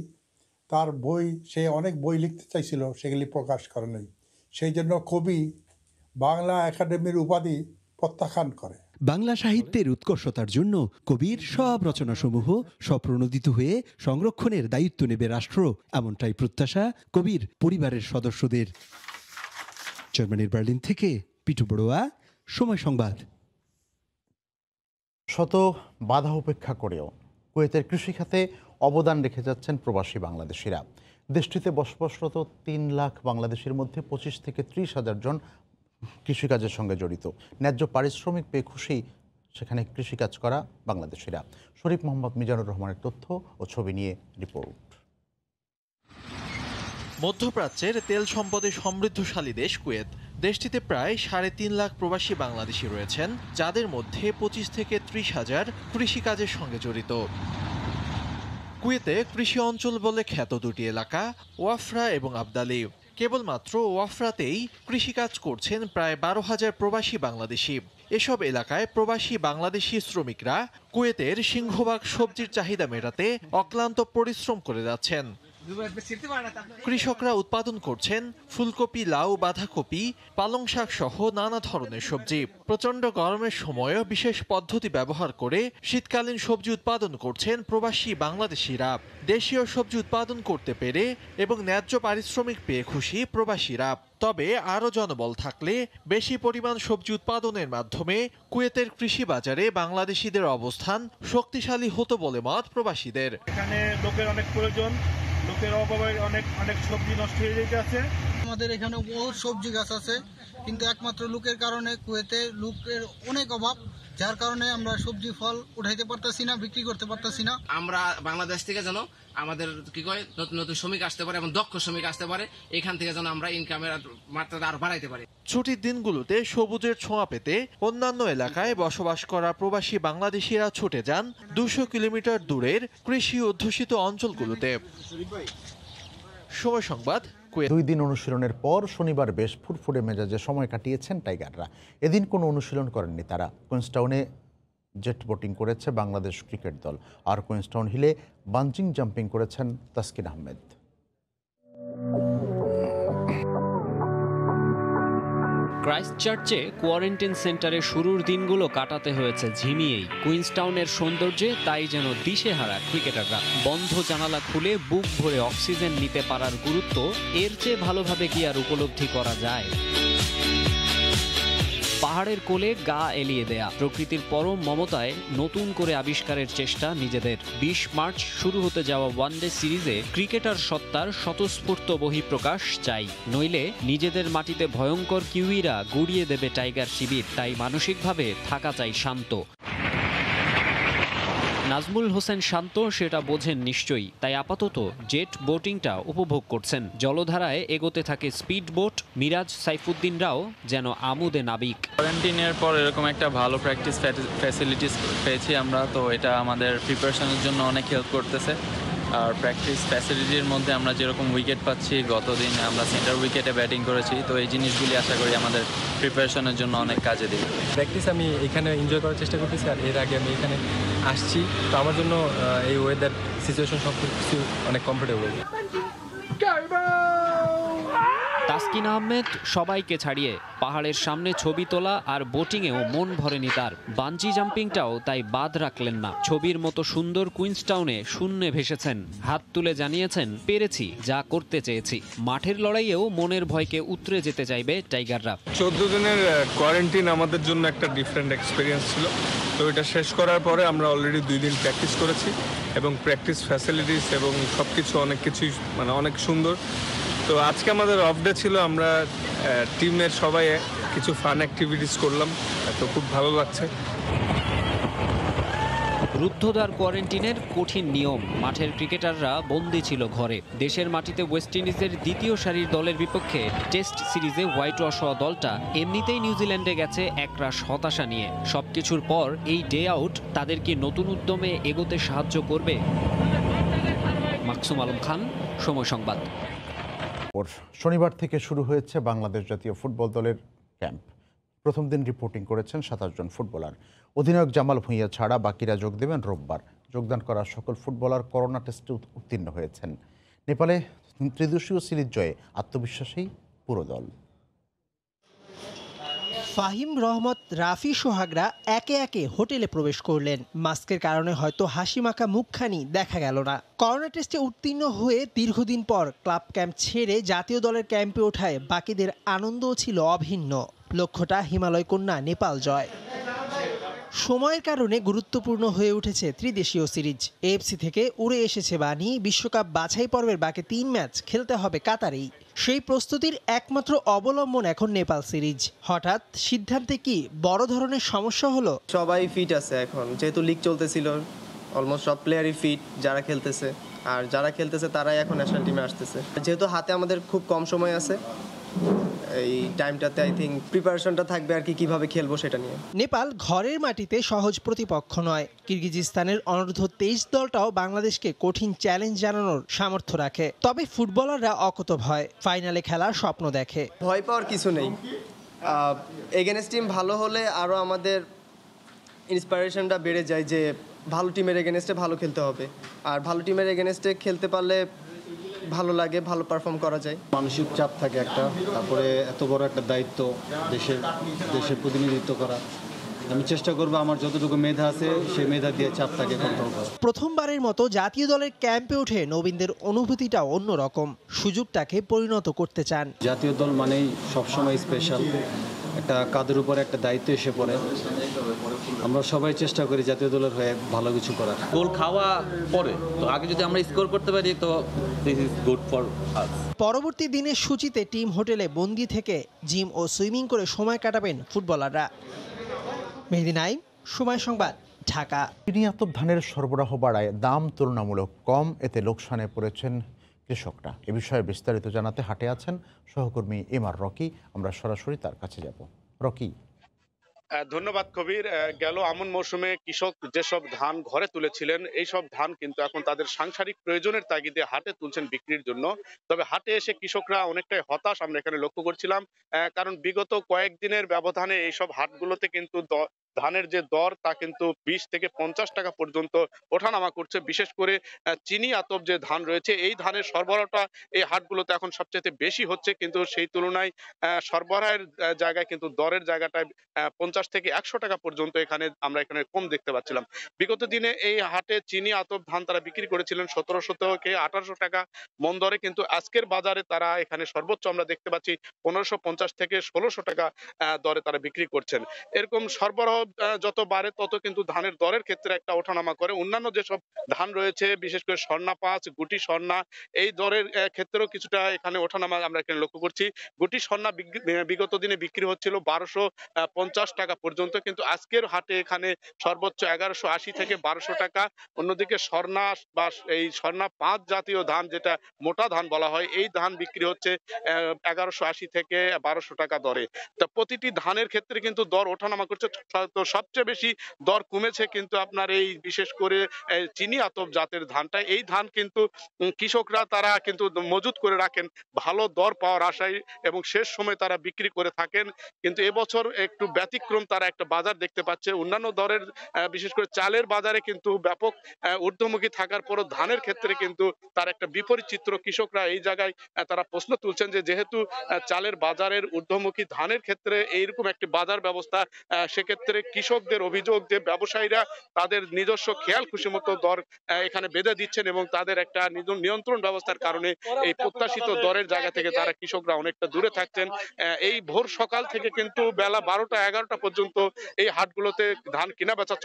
তার বই, সে অনেক বই লিখতে চাইছিল, সেগুলি প্রকাশ করে নাই। সেই জন্য কবি বাংলা একাডেমির উপাধি প্রত্যাখ্যান করে। বাংলা সাহিত্যের উৎকর্ষতার জন্য কবির সব রচনাসমূহ স্বপ্রণোদিত হয়ে সংরক্ষণের দায়িত্ব নেবে রাষ্ট্র, এমনটাই প্রত্যাশা কবির পরিবারের সদস্যদের। জার্মানির বার্লিন থেকে পিটু বড়ুয়া, সময় সংবাদ। শত বাধা উপেক্ষা করেও কুয়েতের কৃষিখাতে অবদান রেখে যাচ্ছেন প্রবাসী বাংলাদেশিরা। দেশটিতে বসবাসরত ৩ লাখ বাংলাদেশের মধ্যে ২৫ থেকে ৩০,০০০ জন কৃষিকাজের সঙ্গে জড়িত। ন্যায্য পারিশ্রমিক পেয়ে খুশি সেখানে কৃষিকাজ করা বাংলাদেশিরা। শরীফ মোহাম্মদ মিজানুর রহমানের তথ্য ও ছবি নিয়ে রিপোর্ট। মধ্যপ্রাচ্যের তেল সম্পদে সমৃদ্ধশালী দেশ কুয়েত। দেশটিতে প্রায় ৩.৫ লাখ প্রবাসী বাংলাদেশি রয়েছেন, যাদের মধ্যে ২৫ থেকে ৩০,০০০ কৃষিকাজের সঙ্গে জড়িত। কুয়েতে কৃষি অঞ্চল বলে খ্যাত দুটি এলাকা, ওয়াফরা এবং আবদালি। কেবলমাত্র ওয়াফরাতেই কৃষিকাজ করছেন প্রায় ১২,০০০ প্রবাসী বাংলাদেশি। এসব এলাকায় প্রবাসী বাংলাদেশি শ্রমিকরা কুয়েতের সিংহভাগ সবজির চাহিদা মেটাতে অক্লান্ত পরিশ্রম করে যাচ্ছেন। কৃষকরা উৎপাদন করছেন ফুলকপি, লাউ, বাঁধাকপি, পালং শাক সহ নানা ধরনের সবজি। প্রচণ্ড গরমের সময়ও বিশেষ পদ্ধতি ব্যবহার করে শীতকালীন সবজি উৎপাদন করছেন প্রবাসী বাংলাদেশিরা। দেশীয় সবজি উৎপাদন করতে পেরে এবং ন্যায্য পারিশ্রমিক পেয়ে খুশি প্রবাসীরা। তবে আরও জনবল থাকলে বেশি পরিমাণ সবজি উৎপাদনের মাধ্যমে কুয়েতের কৃষি বাজারে বাংলাদেশিদের অবস্থান শক্তিশালী হতো বলে মত প্রবাসীদের। এখানে লোকের অনেক প্রয়োজন, লোকের অভাবে অনেক সবজি নষ্ট হয়ে যেতে আছে। আমাদের এখানে বহুত সবজি গাছ আছে, কিন্তু একমাত্র লোকের কারণে কুয়েতে লোকের অনেক অভাব, যার কারণে আমরা সবজি ফল উঠাইতে পারতেছি না, বিক্রি করতে পারতেছি না। আমরা বাংলাদেশ থেকে যেন আমাদের কি কয় নতুন নতুন শ্রমিক আসতে পারে এবং দক্ষ শ্রমিক আসতে পারে, এখান থেকে যেন আমরা ইনকামের মাত্রাটা আরো বাড়াইতে পারি। ছুটির দিনগুলোতে সবুজের ছোঁয়া পেতে অন্যান্য এলাকায় বসবাস করা প্রবাসী বাংলাদেশিরা ছুটে যান 200 কিলোমিটার দূরের কৃষি অধ্যুষিত অঞ্চলগুলোতে। সময় সংবাদ। 2 দিন অনুশীলনের পর শনিবার বেশ ফুরফুরে মেজাজে সময় কাটিয়েছেন টাইগাররা। এদিন কোনো অনুশীলন করেননি তারা। কুইন্সটাউনে জেট বোটিং করেছে বাংলাদেশ ক্রিকেট দল, আর কুইন্সটাউন হিলে বাঞ্জিং জাম্পিং করেছেন তাসকিন আহমেদ। ক্রাইস্টচার্চে কোয়ারেন্টাইন সেন্টারে শুরুর দিনগুলো কাটাতে হয়েছে ঝিমিয়েই। কুইন্সটাউনের সৌন্দর্যে তাই যেন দিশেহারা ক্রিকেটাররা। বন্ধ জানালা খুলে বুক ভরে অক্সিজেন নিতে পারার গুরুত্ব এর চেয়ে ভালোভাবে কি আর উপলব্ধি করা যায়? পাহাড়ের কোলে গা এলিয়ে দেয়া, প্রকৃতির পরম মমতায় নতুন করে আবিষ্কারের চেষ্টা নিজেদের। 20 মার্চ শুরু হতে যাওয়া ওয়ানডে সিরিজে ক্রিকেটার সত্তার স্বতঃস্ফূর্ত বহিঃপ্রকাশ চাই, নইলে নিজেদের মাটিতে ভয়ঙ্কর কিউইরা গুড়িয়ে দেবে টাইগার শিবির। তাই মানসিকভাবে থাকা চাই শান্ত। নাজমুল হোসেন শান্ত সেটা বোঝেন নিশ্চয়ই, তাই আপাতত জেট বোটিংটা উপভোগ করছেন। জলধারায় এগোতে থাকে স্পিড বোট। মিরাজ সাইফুদ্দিনরাও যেন আমোদে নাবিক। কোয়ারেন্টিনের পর এরকম একটা ভালো প্র্যাকটিস ফ্যাসিলিটিস পেয়েছি আমরা, তো এটা আমাদের প্রিপারেশনের জন্য অনেক হেল্প করতেছে। আর প্র্যাকটিস ফ্যাসিলিটির মধ্যে আমরা যেরকম উইকেট পাচ্ছি, গতদিন আমরা সেন্টার উইকেটে ব্যাটিং করেছি, তো এই জিনিসগুলি আশা করি আমাদের প্রিপারেশনের জন্য অনেক কাজে দেবে। প্র্যাকটিস আমি এখানে এনজয় করার চেষ্টা করতেছি, আর এর আগে আমি এখানে আসছি, তো আমার জন্য এই ওয়েদার সিচুয়েশন সব কিছু অনেক কমফোর্টেবল। তাসকিন আহমেদ সবাইকে ছাড়িয়ে পাহাড়ের সামনে ছবি তোলা আর বোটিংয়েও মন ভরেনি তার। বাঞ্জি জাম্পিংটাও তাই বাদ রাখলেন না। ছবির মতো সুন্দর কুইন্সটাউনে শূন্যে ভেসেছেন, হাত তুলে জানিয়েছেন পেরেছি, যা করতে চেয়েছি। মাঠের লড়াইয়েও মনের ভয়কে উতরে যেতে চাইবে টাইগাররা। 14 দিনের কোয়ারেন্টাইন আমাদের জন্য একটা ডিফারেন্ট এক্সপিরিয়েন্স ছিল, তো এটা শেষ করার পরে আমরা অলরেডি 2 দিন প্র্যাকটিস করেছি এবং প্র্যাকটিস ফ্যাসিলিটিস এবং সব কিছু অনেক কিছুই মানে অনেক সুন্দর। তো আজকে আমাদের অফ ডে ছিল, আমরা টিমের সবাই কিছু ফান অ্যাক্টিভিটিস করলাম, তো খুব ভালো লাগছে। রুদ্ধদ্বার কোয়ারেন্টিনের কঠিন নিয়ম। মাঠের ক্রিকেটাররা বন্দী ছিল ঘরে। দেশের মাটিতে ওয়েস্ট ইন্ডিজের দ্বিতীয় সারির দলের বিপক্ষে টেস্ট সিরিজে হোয়াইট ওয়াশ হওয়া দলটা এমনিতেই নিউজিল্যান্ডে গেছে একরাশ হতাশা নিয়ে। সবকিছুর পর এই ডে আউট তাদেরকে নতুন উদ্যমে এগোতে সাহায্য করবে। মাকসুম আলম খান, সময় সংবাদ। শনিবার থেকে শুরু হয়েছে বাংলাদেশ জাতীয় ফুটবল দলের ক্যাম্প। প্রথম দিন রিপোর্টিং করেছেন 27 জন ফুটবলার। অধিনায়ক জামাল ভুঁইয়া ছাড়া বাকিরা যোগ দেবেন রোববার। যোগদান করা সকল ফুটবলার করোনা টেস্টে উত্তীর্ণ হয়েছেন। নেপালে ত্রিদেশীয় সিরিজ জয়ে আত্মবিশ্বাসী পুরো দল। ফাহিম, রহমত, রাফি, সোহাগরা একে একে হোটেলে প্রবেশ করলেন। মাস্কের কারণে হয়তো হাসিমাখা মুখখানি দেখা গেল না। করোনা টেস্টে উত্তীর্ণ হয়ে দীর্ঘদিন পর ক্লাব ক্যাম্প ছেড়ে জাতীয় দলের ক্যাম্পে ওঠায় বাকিদের আনন্দও ছিল অভিন্ন। লক্ষ্যটা হিমালয় কন্যা নেপাল জয়। সময়ের কারণে গুরুত্বপূর্ণ হয়ে উঠেছে ত্রিদেশীয় সিরিজ। এএফসি থেকে উড়ে এসেছে বাণী, বিশ্বকাপ বাছাই পর্বের বাকি 3 ম্যাচ খেলতে হবে কাতারেই। সেই প্রস্তুতির একমাত্র অবলম্বন এখন নেপাল সিরিজ। হঠাৎ সিদ্ধান্তে কি বড় ধরনের সমস্যা হলো? সবাই ফিট আছে এখন, যেহেতু লিগ চলতেছিল, অলমোস্ট সব প্লেয়ারই ফিট যারা খেলতেছে, আর যারা খেলতেছে তারাই এখন ন্যাশনাল টিমে আসতেছে। যেহেতু হাতে আমাদের খুব কম সময় আছে, এই টাইমটাতে আই থিঙ্ক প্রিপারেশনটা থাকবে আর কি কিভাবে খেলবো সেটা নিয়ে। নেপাল ঘরের মাটিতে সহজ প্রতিপক্ষ নয়। কিরগিজস্তানের অনূর্ধ্ব 23 দলটাও বাংলাদেশকে কঠিন চ্যালেঞ্জ জানানোর সামর্থ্য রাখে। তবে ফুটবলাররা অকুত ভয়, ফাইনালে খেলার স্বপ্ন দেখে। ভয় পাওয়ার কিছু নেই। এগেনস্ট টিম ভালো হলে আরও আমাদের ইন্সপিরেশনটা বেড়ে যায় যে ভালো টিমের এগেনস্টে ভালো খেলতে হবে, আর ভালো টিমের এগেনস্টে খেলতে পারলে ভালো লাগে, ভালো পারফর্ম করা যায়। মানসিক চাপ থাকে একটা, তারপরে এত বড় একটা দায়িত্ব, দেশের প্রতিনিধিত্ব করা। আমি চেষ্টা করবো আমার যতটুকু মেধা আছে সেই মেধা দিয়ে চাপটাকে কন্ট্রোল করা। প্রথমবারের মতো জাতীয় দলের ক্যাম্পে উঠে নবীনদের অনুভূতিটা অন্যরকম, সুযোগটাকে পরিণত করতে চান। জাতীয় দল মানেই সবসময় স্পেশাল, একটা কাঁধের উপরে একটা দায়িত্ব এসে পড়ে। আমরা সবাই চেষ্টা করি জাতীয় দলের হয়ে ভালো কিছু করার। গোল খাওয়া পরে তো আগে যদি আমরা স্কোর করতে পারি তো this is good for us. পরবর্তী দিনের সূচিতে টিম হোটেলে বন্দি থেকে জিম ও সুইমিং করে সময় কাটাবেন ফুটবলাররা। মেহেদী নাইম, সময় সংবাদ, ঢাকা। চিনি আতপ ধানের সরবরাহ বাড়ায় দাম তুলনামূলক কম, এতে লোকসানে পড়েছেন কৃষকরা। এ বিষয়ে বিস্তারিত জানাতে হাটে আছেন সহকর্মী এমআর রকি। আমরা সরাসরি তার কাছে যাব। রকি। ধন্যবাদ কবির। গেল আমন মৌসুমে কৃষক যেসব ধান ঘরে তুলেছিলেন, এই সব ধান কিন্তু এখন তাদের সাংসারিক প্রয়োজনের তাগিদে হাটে তুলছেন বিক্রির জন্য। তবে হাটে এসে কৃষকরা অনেকটাই হতাশ আমরা এখানে লক্ষ্য করছিলাম, কারণ বিগত কয়েকদিনের ব্যবধানে এইসব হাটগুলোতে কিন্তু ধানের যে দর তা কিন্তু 20 থেকে 50 টাকা পর্যন্ত ওঠানামা করছে। বিশেষ করে চিনি আতপ যে ধান রয়েছে, এই ধানের সরবরাহটা এই হাটগুলোতে এখন সবচেয়ে বেশি হচ্ছে, কিন্তু সেই তুলনায় সরবরাহের জায়গায় কিন্তু দরের জায়গাটায় 50 থেকে 100 টাকা পর্যন্ত আমরা এখানে কম দেখতে পাচ্ছিলাম। বিগত দিনে এই হাটে চিনি আতপ ধান তারা বিক্রি করেছিলেন 1700 থেকে 1800 টাকা মন দরে, কিন্তু আজকের বাজারে তারা এখানে সর্বোচ্চ আমরা দেখতে পাচ্ছি 1550 থেকে 1600 টাকা দরে তারা বিক্রি করছেন। এরকম সরবরাহ যত বাড়ে তত কিন্তু ধানের দরের ক্ষেত্রে একটা ওঠানামা করে। অন্যান্য যেসব ধান রয়েছে, বিশেষ করে স্বর্ণা 5, গুটি স্বর্ণা, এই দরের ক্ষেত্রেও কিছুটা এখানে ওঠানামা আমরা এখানে লক্ষ্য করছি। গুটি স্বর্ণা বিগত দিনে বিক্রি হচ্ছিল 1250 টাকা পর্যন্ত, কিন্তু আজকের হাটে এখানে সর্বোচ্চ 1180 থেকে 1200 টাকা। অন্যদিকে স্বর্ণা বা এই স্বর্ণা 5 জাতীয় ধান, যেটা মোটা ধান বলা হয়, এই ধান বিক্রি হচ্ছে 1180 থেকে 1200 টাকা দরে। তা প্রতিটি ধানের ক্ষেত্রে কিন্তু দর ওঠানামা করছে। তো সবচেয়ে বেশি দর কমেছে কিন্তু আপনার এই বিশেষ করে চিনি আতপ জাতের ধানটা। এই ধান কিন্তু কৃষকরা তারা কিন্তু মজুত করে রাখেন ভালো দর পাওয়ার আশায়, এবং শেষ সময় তারা বিক্রি করে থাকেন। কিন্তু এবছর একটু ব্যতিক্রম তারা একটা বাজার দেখতে পাচ্ছে। অন্যান্য দরের বিশেষ করে চালের বাজারে কিন্তু ব্যাপক ঊর্ধ্বমুখী থাকার পরও ধানের ক্ষেত্রে কিন্তু তার একটা বিপরীত চিত্র। কৃষকরা এই জায়গায় তারা প্রশ্ন তুলছেন যে যেহেতু চালের বাজারের ঊর্ধ্বমুখী, ধানের ক্ষেত্রে এইরকম একটি বাজার ব্যবস্থা, সেক্ষেত্রে কৃষকদের অভিযোগ যে ব্যবসায়ীরা তাদের নিজস্ব খেয়াল খুশি মতো দর এখানে বেঁধে দিচ্ছেন, এবং তাদের একটা নিয়ন্ত্রণ ব্যবস্থার কারণে এই প্রত্যাশিত দরের জায়গা থেকে তারা কৃষকরা অনেকটা দূরে থাকছেন। এই ভোর সকাল থেকে কিন্তু বেলা 12টা-11টা পর্যন্ত এই হাটগুলোতে ধান কেনা বেচা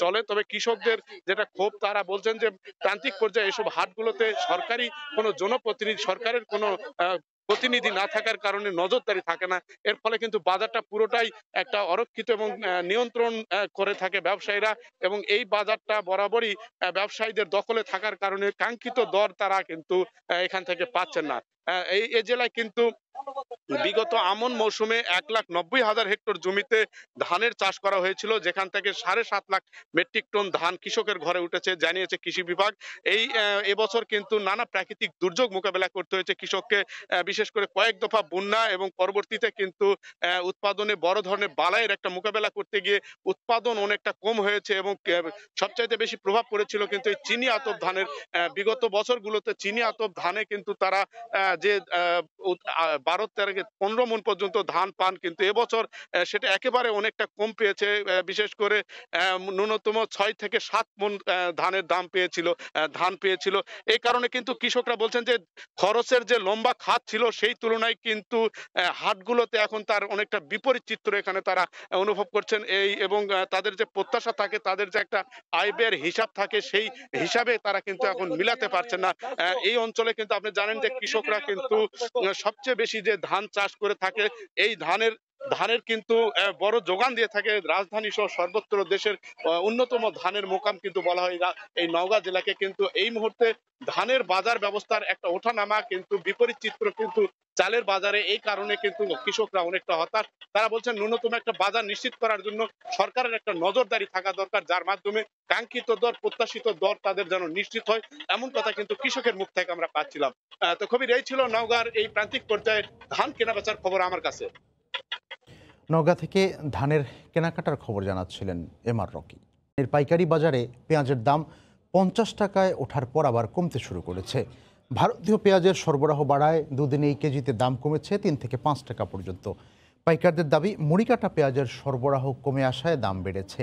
চলে। তবে কৃষকদের যেটা ক্ষোভ, তারা বলছেন যে প্রান্তিক পর্যায়ে এসব হাটগুলোতে সরকারি কোনো জনপ্রতিনিধি, সরকারের কোনো প্রতিনিধি না থাকার কারণে নজরদারি থাকে না। এর ফলে কিন্তু বাজারটা পুরোটাই একটা অরক্ষিত এবং নিয়ন্ত্রণ করে থাকে ব্যবসায়ীরা, এবং এই বাজারটা বরাবরই ব্যবসায়ীদের দখলে থাকার কারণে কাঙ্ক্ষিত দর তারা কিন্তু এখান থেকে পাচ্ছেন না। এই জেলায় কিন্তু বিগত আমন মৌসুমে 1,90,000 হেক্টর জমিতে ধানের চাষ করা হয়েছিল, যেখান থেকে 7.5 লাখ মেট্রিক টন ধান কৃষকের ঘরে উঠেছে, জানিয়েছে কৃষি বিভাগ। এবছর কিন্তু নানা প্রাকৃতিক দুর্যোগ মোকাবেলা করতে হয়েছে কৃষককে, বিশেষ করে কয়েক দফা বন্যা, এবং পরবর্তীতে কিন্তু উৎপাদনে বড় ধরনের বালাইয়ের একটা মোকাবেলা করতে গিয়ে উৎপাদন অনেকটা কম হয়েছে, এবং সবচাইতে বেশি প্রভাব পড়েছিল কিন্তু এই চিনি আতপ ধানের। বিগত বছরগুলোতে চিনি আতপ ধানে কিন্তু তারা যে 12-15 মণ পর্যন্ত ধান পান, কিন্তু এবছর সেটা একেবারে অনেকটা কম পেয়েছে। বিশেষ করে ন্যূনতম 6 থেকে 7 মণ ধানের ধান পেয়েছিল। এই কারণে কিন্তু কৃষকরা বলছেন যে খরচের যে লম্বা খাত ছিল, সেই তুলনায় কিন্তু হাটগুলোতে এখন তার অনেকটা বিপরীত চিত্র এখানে তারা অনুভব করছেন। এবং তাদের যে প্রত্যাশা থাকে, তাদের যে একটা আয় ব্যয়ের হিসাব থাকে, সেই হিসাবে তারা কিন্তু এখন মিলাতে পারছেন না। এই অঞ্চলে কিন্তু আপনি জানেন যে কৃষকরা কিন্তু সবচেয়ে বেশি যে ধান চাষ করে থাকে, এই ধানের কিন্তু বড় যোগান দিয়ে থাকে রাজধানী সহ সর্বত্র। দেশের অন্যতম ধানের মোকাম কিন্তু বলা হয় এই নওগাঁ জেলাকে। কিন্তু এই মুহূর্তে ধানের বাজার ব্যবস্থার একটা ওঠানামা কিন্তু বিপরীত চিত্র কিন্তু চালের বাজারে। এই কারণে কিন্তু কৃষকরা অনেকটা হতাশ। তারা বলছেন ন্যূনতম একটা বাজার নিশ্চিত করার জন্য সরকারের একটা নজরদারি থাকা দরকার, যার মাধ্যমে কাঙ্ক্ষিত দর, প্রত্যাশিত দর তাদের যেন নিশ্চিত হয়, এমন কথা কিন্তু কৃষকের মুখ থেকে আমরা পাচ্ছিলাম। তো খুবই এই ছিল নওগাঁর এই প্রান্তিক পর্যায়ে ধান কেনা বেচার খবর আমার কাছে। নওগাঁ থেকে ধানের কেনাকাটার খবর জানাচ্ছিলেন এমআর রকি। এর পাইকারি বাজারে পেঁয়াজের দাম 50 টাকায় ওঠার পর আবার কমতে শুরু করেছে। ভারতীয় পেঁয়াজের সরবরাহ বাড়ায় দুদিনেই কেজিতে দাম কমেছে 3 থেকে 5 টাকা পর্যন্ত। পাইকারদের দাবি মুড়ি কাটা পেঁয়াজের সরবরাহ কমে আসায় দাম বেড়েছে।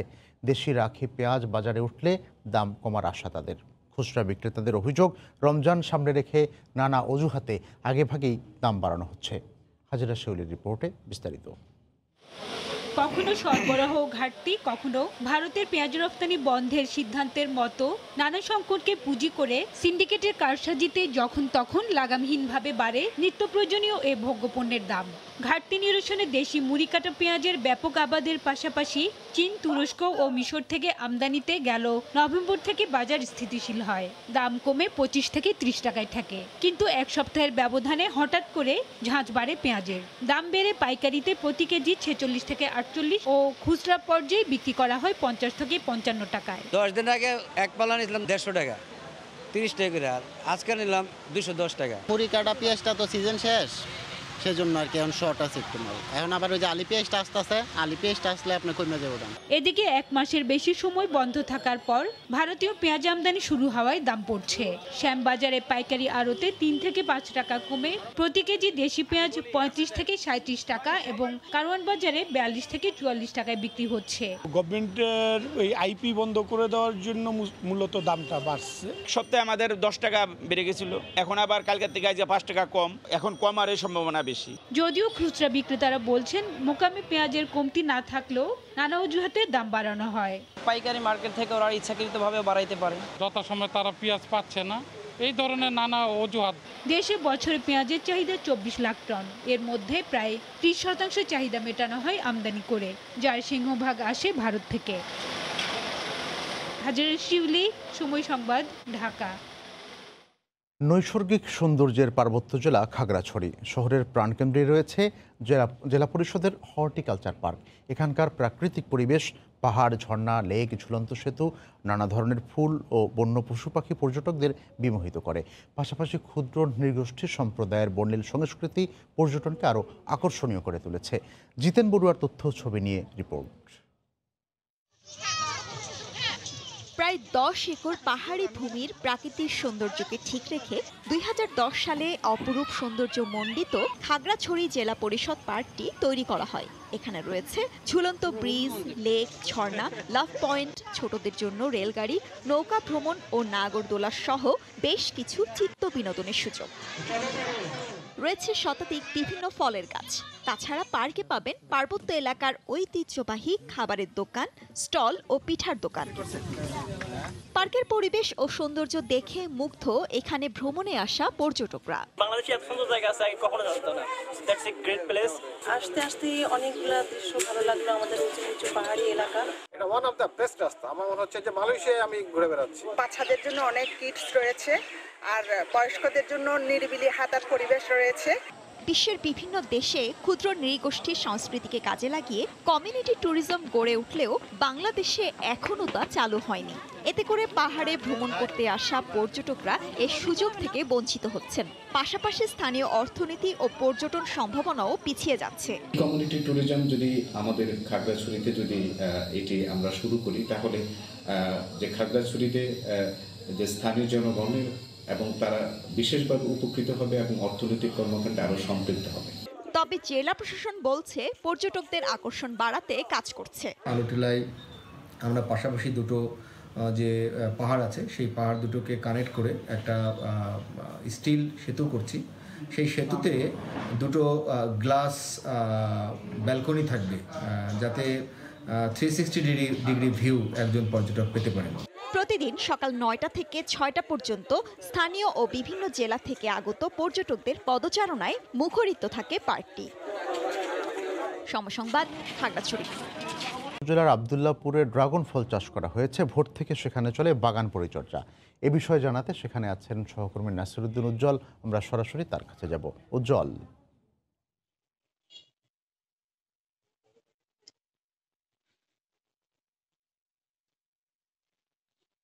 দেশি রাখি পেঁয়াজ বাজারে উঠলে দাম কমার আশা তাদের। খুচরা বিক্রেতাদের অভিযোগ, রমজান সামনে রেখে নানা অজুহাতে আগেভাগেই দাম বাড়ানো হচ্ছে। হাজিরা শেউলির রিপোর্টে বিস্তারিত। কখনো সরবরাহ ঘাটতি, কখনো ভারতের পেঁয়াজ রপ্তানি বন্ধের সিদ্ধান্তের মতো নানা সংকটকে পুঁজি করে সিন্ডিকেটের কারসাজিতে যখন তখন লাগামহীনভাবে বাড়ে নিত্য প্রয়োজনীয় এ ভোগ্যপণ্যের দাম। ঘাটতি নিরসনে দেশি মুড়ি কাটা পেঁয়াজের ব্যাপক আবাদের পাশাপাশি চীন, তুরস্ক ও মিশর থেকে আমদানিতে গেল নভেম্বর থেকে বাজার স্থিতিশীল হয়। দাম কমে 25 থেকে 30 টাকায় থাকে, কিন্তু এক সপ্তাহের ব্যবধানে হঠাৎ করে ঝাঁঝ বাড়ে পেঁয়াজের। দাম বেড়ে পাইকারিতে প্রতি কেজি 46 থেকে 48 ও খুচরা পর্যায়ে বিক্রি করা হয় 50 থেকে 55 টাকায়। 10 দিন আগে এক পালা নিলাম 150 টাকা, 30 টাকা করে, আর আজকে নিলাম 210 টাকা। মুড়ি কাটা পেঁয়াজটা তো সিজন শেষ, সেজন্য আর কি এখন শর্ট আছে একটু মাল। এখন আবার ওই যে আলি পেঁয়াজটা আসতেছে, আলি পেঁয়াজটা আসলে আপনি কমে যাবে দাম। এদিকে 1 মাসের বেশি সময় বন্ধ থাকার পর ভারতীয় পেঁয়াজ আমদানি শুরু হওয়ায় দাম পড়ছে। শ্যামবাজারে পাইকারি আড়তে 3 থেকে 5 টাকা কমে প্রতি কেজি দেশি পেঁয়াজ 35 থেকে 37 টাকা এবং কারওয়ান বাজারে 42 থেকে 44 টাকায় বিক্রি হচ্ছে। গভর্নমেন্টের ওই আইপি বন্ধ করে দেওয়ার জন্য মূলত দামটা বাড়ছে। সপ্তাহে আমাদের 10 টাকা বেড়ে গেছিল, এখন আবার কালকের থেকে আজ 5 টাকা কম, এখন কমার সম্ভাবনা বেশি। যদিও খুচরা বিক্রেতারা বলছেন মোকামে পেঁয়াজের কমতি না থাকলেও নানা অজুহাতে দাম বাড়ানো হয়। পাইকারি মার্কেট থেকে ওরা ইচ্ছাকৃতভাবে বাড়াইতে পারে, যথাসময়ে তারা পেঁয়াজ পাচ্ছে না, এই ধরনের নানা অজুহাত। দেশে বছরে পেঁয়াজের চাহিদা 24 লাখ টন, এর মধ্যে প্রায় 30% চাহিদা মেটানো হয় আমদানি করে, যার সিংহভাগ আসে ভারত থেকে। হাজিরা শিউলি, সময় সংবাদ, ঢাকা। নৈসর্গিক সৌন্দর্যের পার্বত্য জেলা খাগড়াছড়ি শহরের প্রাণকেন্দ্রে রয়েছে জেলা পরিষদের হর্টিকালচার পার্ক। এখানকার প্রাকৃতিক পরিবেশ, পাহাড়, ঝর্ণা, লেক, ঝুলন্ত সেতু, নানা ধরনের ফুল ও বন্য পশু পাখি পর্যটকদের বিমোহিত করে। পাশাপাশি ক্ষুদ্র নৃগোষ্ঠী সম্প্রদায়ের বর্ণিল সংস্কৃতি পর্যটনকে আরও আকর্ষণীয় করে তুলেছে। জিতেন বড়ুয়ার তথ্য ছবি নিয়ে রিপোর্ট। প্রায় 10 একর পাহাড়ি ভূমির প্রাকৃতিক সৌন্দর্যকে ঠিক রেখে 2010 সালে অপরূপ সৌন্দর্য মণ্ডিত খাগড়াছড়ি জেলা পরিষদ পার্কটি তৈরি করা হয়। এখানে রয়েছে ঝুলন্ত ব্রিজ, লেক, ঝর্ণা, লাভ পয়েন্ট, ছোটদের জন্য রেলগাড়ি, নৌকা ভ্রমণ ও নাগরদোলা সহ বেশ কিছু চিত্ত বিনোদনের সুযোগ। রয়েছে শতাধিক বিভিন্ন ফলের গাছ। তাছাড়া পার্কে পাবেন পার্বত্য এলাকার ঐতিহ্যবাহী খাবারের দোকান, স্টল ও পিঠার দোকান। পার্কের পরিবেশ ও সৌন্দর্য দেখে মুগ্ধ এখানে ভ্রমণে আসা পর্যটকরা। বাংলাদেশে এত সুন্দর জায়গা আছে, কখনো জানতো না। That's a great place. আসতে আসতে অনেকগুলো দৃশ্য ভালো লাগলো। আমাদের উঁচু উঁচু পাহাড়ি এলাকা, এটা ওয়ান অফ দ্য বেস্ট রাস্তা। আমার মনে হচ্ছে যে মালয়েশিয়ায় আমি ঘুরে বেড়াচ্ছি। বাচ্চাদের জন্য অনেক কিডস রয়েছে, আর বয়স্কদের জন্য নিরিবিলি হাঁটার পরিবেশ রয়েছে। বিশ্বের বিভিন্ন দেশে ক্ষুদ্র নৃগোষ্ঠীর সংস্কৃতিকে কাজে লাগিয়ে কমিউনিটি ট্যুরিজম গড়ে উঠলেও বাংলাদেশে এখনও তা চালু হয়নি। এতে করে পাহাড়ে ভ্রমণ করতে আসা পর্যটকরা এই সুযোগ থেকে বঞ্চিত হচ্ছেন। পাশাপাশি স্থানীয় অর্থনীতি ও পর্যটন সম্ভাবনাও পিছিয়ে যাচ্ছে। কমিউনিটি ট্যুরিজম যদি আমাদের খাগড়াছড়িতে যদি এটি আমরা শুরু করি, তাহলে যে খাগড়াছড়িতে যে স্থানীয় জনগণের এবং তারা বিশেষভাবে উপকৃত হবে এবং অর্থনৈতিক কর্মকাণ্ডে আরও সম্পৃক্ত হবে। তবে জেলা প্রশাসন বলছে পর্যটকদের আকর্ষণ বাড়াতে কাজ করছে। আলুটিলায় আমরা পাশাপাশি দুটো যে পাহাড় আছে, সেই পাহাড় দুটোকে কানেক্ট করে একটা স্টিল সেতু করছি। সেই সেতুতে দুটো গ্লাস ব্যালকনি থাকবে, যাতে 360 ডিগ্রি ভিউ একজন পর্যটক পেতে পারেন। প্রতিদিন সকাল 9টা থেকে 6টা পর্যন্ত স্থানীয় ও বিভিন্ন জেলা থেকে আগত পর্যটকদের পদচারণায় মুখরিত থাকে পার্কটি। সমসংবাদ, খাগড়াছড়ি। জেলার আব্দুল্লাহপুরে ড্রাগন ফল চাষ করা হয়েছে। ভোর থেকে সেখানে চলে বাগান পরিচর্যা। এ বিষয়ে জানাতে সেখানে আছেন সহকর্মী নাসিরউদ্দিন উজ্জ্বল। আমরা সরাসরি তার কাছে যাব। উজ্জ্বল,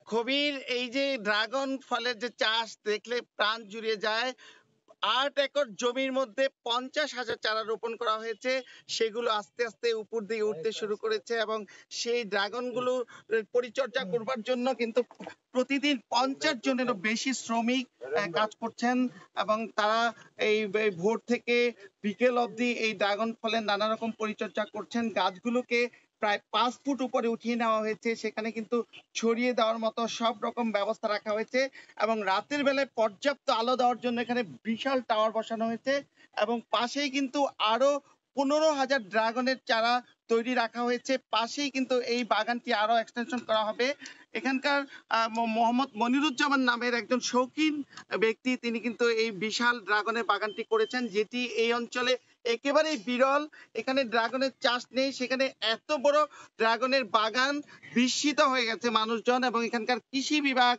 কবির, এই যে ড্রাগন ফলের যে চাষ দেখলে প্রাণ জুড়িয়ে যায়। 8 একর জমির মধ্যে 50,000 চারা রোপণ করা হয়েছে, সেগুলো আস্তে আস্তে উপর দিকে উঠতে শুরু করেছে এবং সেই ড্রাগনগুলো পরিচর্যা করবার জন্য কিন্তু প্রতিদিন 50 জনেরও বেশি শ্রমিক কাজ করছেন এবং তারা এই ভোর থেকে বিকেল অবধি এই ড্রাগন ফলের নানা রকম পরিচর্যা করছেন। গাছগুলোকে প্রায় 5 ফুট উপরে উঠিয়ে নেওয়া হয়েছে, সেখানে কিন্তু ছড়িয়ে দেওয়ার মতো সব রকম ব্যবস্থা রাখা হয়েছে এবং রাতের বেলায় পর্যাপ্ত আলো দেওয়ার জন্য এখানে বিশাল টাওয়ার বসানো হয়েছে এবং পাশেই কিন্তু আরো 15,000 ড্রাগনের চারা তৈরি রাখা হয়েছে। পাশেই কিন্তু এই বাগানটি আরো এক্সটেনশন করা হবে। এখানকার মোহাম্মদ মনিরুজ্জামান নামের একজন শৌখিন ব্যক্তি, তিনি কিন্তু এই বিশাল ড্রাগনের বাগানটি করেছেন, যেটি এই অঞ্চলে একেবারেই বিরল। এখানে ড্রাগনের চাষ নেই, সেখানে এত বড় ড্রাগনের বাগান, বিস্মিত হয়ে গেছে মানুষজন এবং এখানকার কৃষি বিভাগ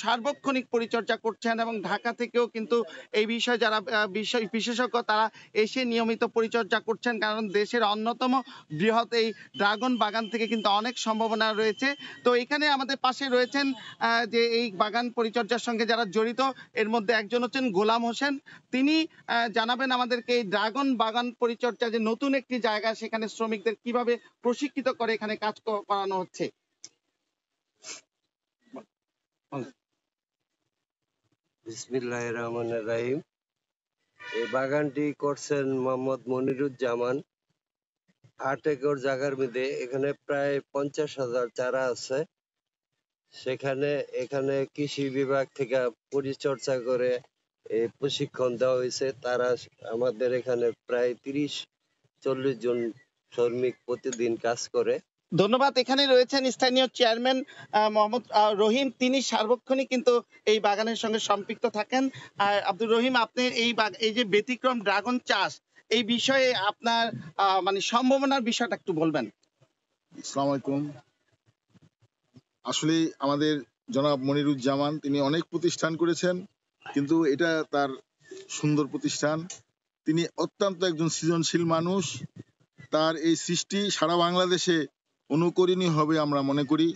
সার্বক্ষণিক পরিচর্যা করছেন এবং ঢাকা থেকেও কিন্তু এই বিষয়ে যারা বিশেষজ্ঞ তারা এসে নিয়মিত পরিচর্যা করছেন, কারণ দেশের অন্যতম বৃহৎ এই ড্রাগন বাগান থেকে কিন্তু অনেক সম্ভাবনা রয়েছে। তো এখানে আমাদের পাশে রয়েছেন যে এই বাগান পরিচর্যার সঙ্গে যারা জড়িত, এর মধ্যে একজন হচ্ছেন গোলাম হোসেন। তিনি জানাবেন আমাদেরকে এই ড্রাগন বাগান পরিচর্যা যে নতুন একটি জায়গা, সেখানে শ্রমিকদের কিভাবে প্রশিক্ষিত করে এখানে কাজ করানো হচ্ছে। বিসমিল্লাহির রহমানির রহিম। এই বাগানটি করছেন মোহাম্মদ মনিরুজ্জামান। 8 একর জায়গার মধ্যে এখানে প্রায় 50,000 চারা আছে। এখানে কৃষি বিভাগ থেকে পরিচর্যা করে প্রশিক্ষণ দেওয়া হয়েছে। তারা আমাদের এখানে প্রায় 30-40 জন শ্রমিক প্রতিদিন কাজ করে। ধন্যবাদ। এখানে রয়েছেন স্থানীয় চেয়ারম্যান মোহাম্মদ রহিম, তিনি সার্বক্ষণিক কিন্তু এই বাগানের সঙ্গে সম্পৃক্ত থাকেন। আব্দুর রহিম, আপনি এই যে ব্যতিক্রম ড্রাগন চাষ, এই বিষয়ে আপনার মানে সম্ভাবনার বিষয়টা একটু বলবেন। আসসালামু আলাইকুম। আসলে আমাদের জনাব মনিরুজ্জামান তিনি অনেক প্রতিষ্ঠান করেছেন, কিন্তু এটা তার সুন্দর প্রতিষ্ঠান। তিনি অত্যন্ত একজন সৃজনশীল মানুষ। তার এই সৃষ্টি সারা বাংলাদেশে অনুকরণীয় হবে আমরা মনে করি।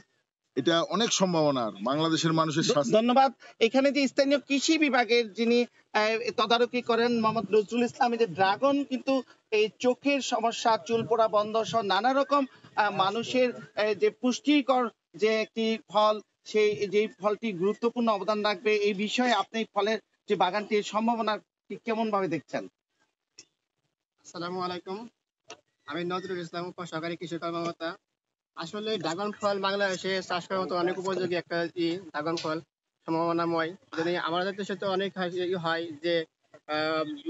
এটা অনেক সম্ভাবনার বাংলাদেশের মানুষের। ধন্যবাদ। এখানে যে স্থানীয় কৃষি বিভাগের যিনি তদারকি করেন মোহাম্মদ নজরুল ইসলাম, যে ড্রাগন কিন্তু এই চোখের সমস্যা, চুল পড়া বন্ধ সহ নানা রকম মানুষের যে পুষ্টিকর যে একটি ফল, সেই যে ফলটি গুরুত্বপূর্ণ অবদান রাখবে, এই বিষয়ে আপনি ফলের যে বাগানটির সম্ভাবনা কেমন ভাবে দেখছেন? আসসালামু আলাইকুম, আমি নজরুল ইসলাম, সহকারী কৃষি কর্মকর্তা। আসলে ড্রাগন ফল বাংলাদেশে চাষ করার মতো অনেক উপযোগী একটা ড্রাগন ফল, সম্ভাবনাময়। যদি আমাদের দেশে তো অনেক হয় যে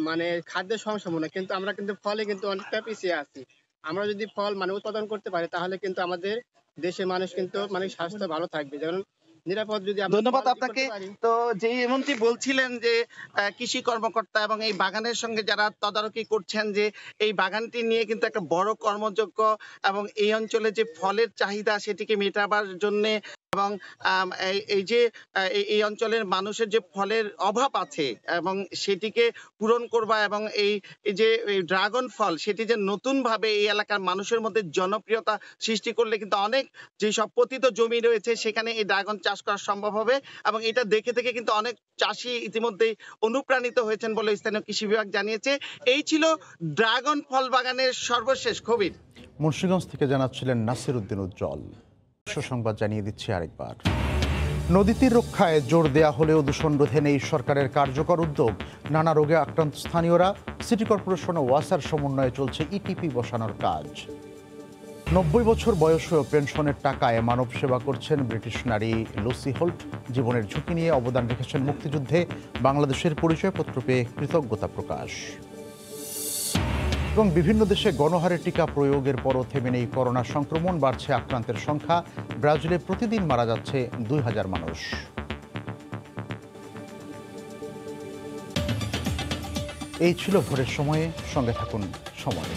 মানে খাদ্যের সমস্যা, কিন্তু আমরা কিন্তু ফলে কিন্তু অনেকটা পিছিয়ে আছি। আমরা যদি ফল মানে উৎপাদন করতে পারি, তাহলে কিন্তু আমাদের দেশের মানুষ কিন্তু মানে স্বাস্থ্য ভালো থাকবে, যেমন নিরাপদ। যদি ধন্যবাদ আপনাকে। তো যে এমনটি বলছিলেন যে কৃষি কর্মকর্তা এবং এই বাগানের সঙ্গে যারা তদারকি করছেন, যে এই বাগানটি নিয়ে কিন্তু একটা বড় কর্মযজ্ঞ এবং এই অঞ্চলে যে ফলের চাহিদা সেটিকে মেটাবার জন্য এবং এই যে এই অঞ্চলের মানুষের যে ফলের অভাব আছে এবং সেটিকে পূরণ করবা এবং এই যে ড্রাগন ফল সেটি যে নতুন ভাবে এই এলাকার মানুষের মধ্যে জনপ্রিয়তা সৃষ্টি করলে কিন্তু অনেক যেসব পতিত জমি রয়েছে সেখানে এই ড্রাগন চাষ করা সম্ভব হবে এবং এটা দেখে থেকে কিন্তু অনেক চাষি ইতিমধ্যেই অনুপ্রাণিত হয়েছেন বলে স্থানীয় কৃষি বিভাগ জানিয়েছে। এই ছিল ড্রাগন ফল বাগানের সর্বশেষ খবর। মুন্সিগঞ্জ থেকে জানাচ্ছিলেন নাসির উদ্দিন উজ্জ্বল। সংবাদ জানিয়ে দিচ্ছি আরেকবার। নদী তীর রক্ষায় জোর দেয়া হলেও দূষণ রোধে নেই সরকারের কার্যকর উদ্যোগ। নানা রোগে আক্রান্ত স্থানীয়রা, সিটি কর্পোরেশন ও ওয়াসার সমন্বয়ে চলছে ইটিপি বসানোর কাজ। 90 বছর বয়সেও পেনশনের টাকায় মানব সেবা করছেন ব্রিটিশ নারী লুসি হোল্ট। জীবনের ঝুঁকি নিয়ে অবদান রেখেছেন মুক্তিযুদ্ধে, বাংলাদেশের পরিচয়পত্র পেয়ে কৃতজ্ঞতা প্রকাশ। এবং বিভিন্ন দেশে গণহারে টিকা প্রয়োগের পরও থেমে নেই করোনা সংক্রমণ, বাড়ছে আক্রান্তের সংখ্যা। ব্রাজিলে প্রতিদিন মারা যাচ্ছে 2000 মানুষ। এই ছিল ভোরের সময়ে, সঙ্গে থাকুন সময়।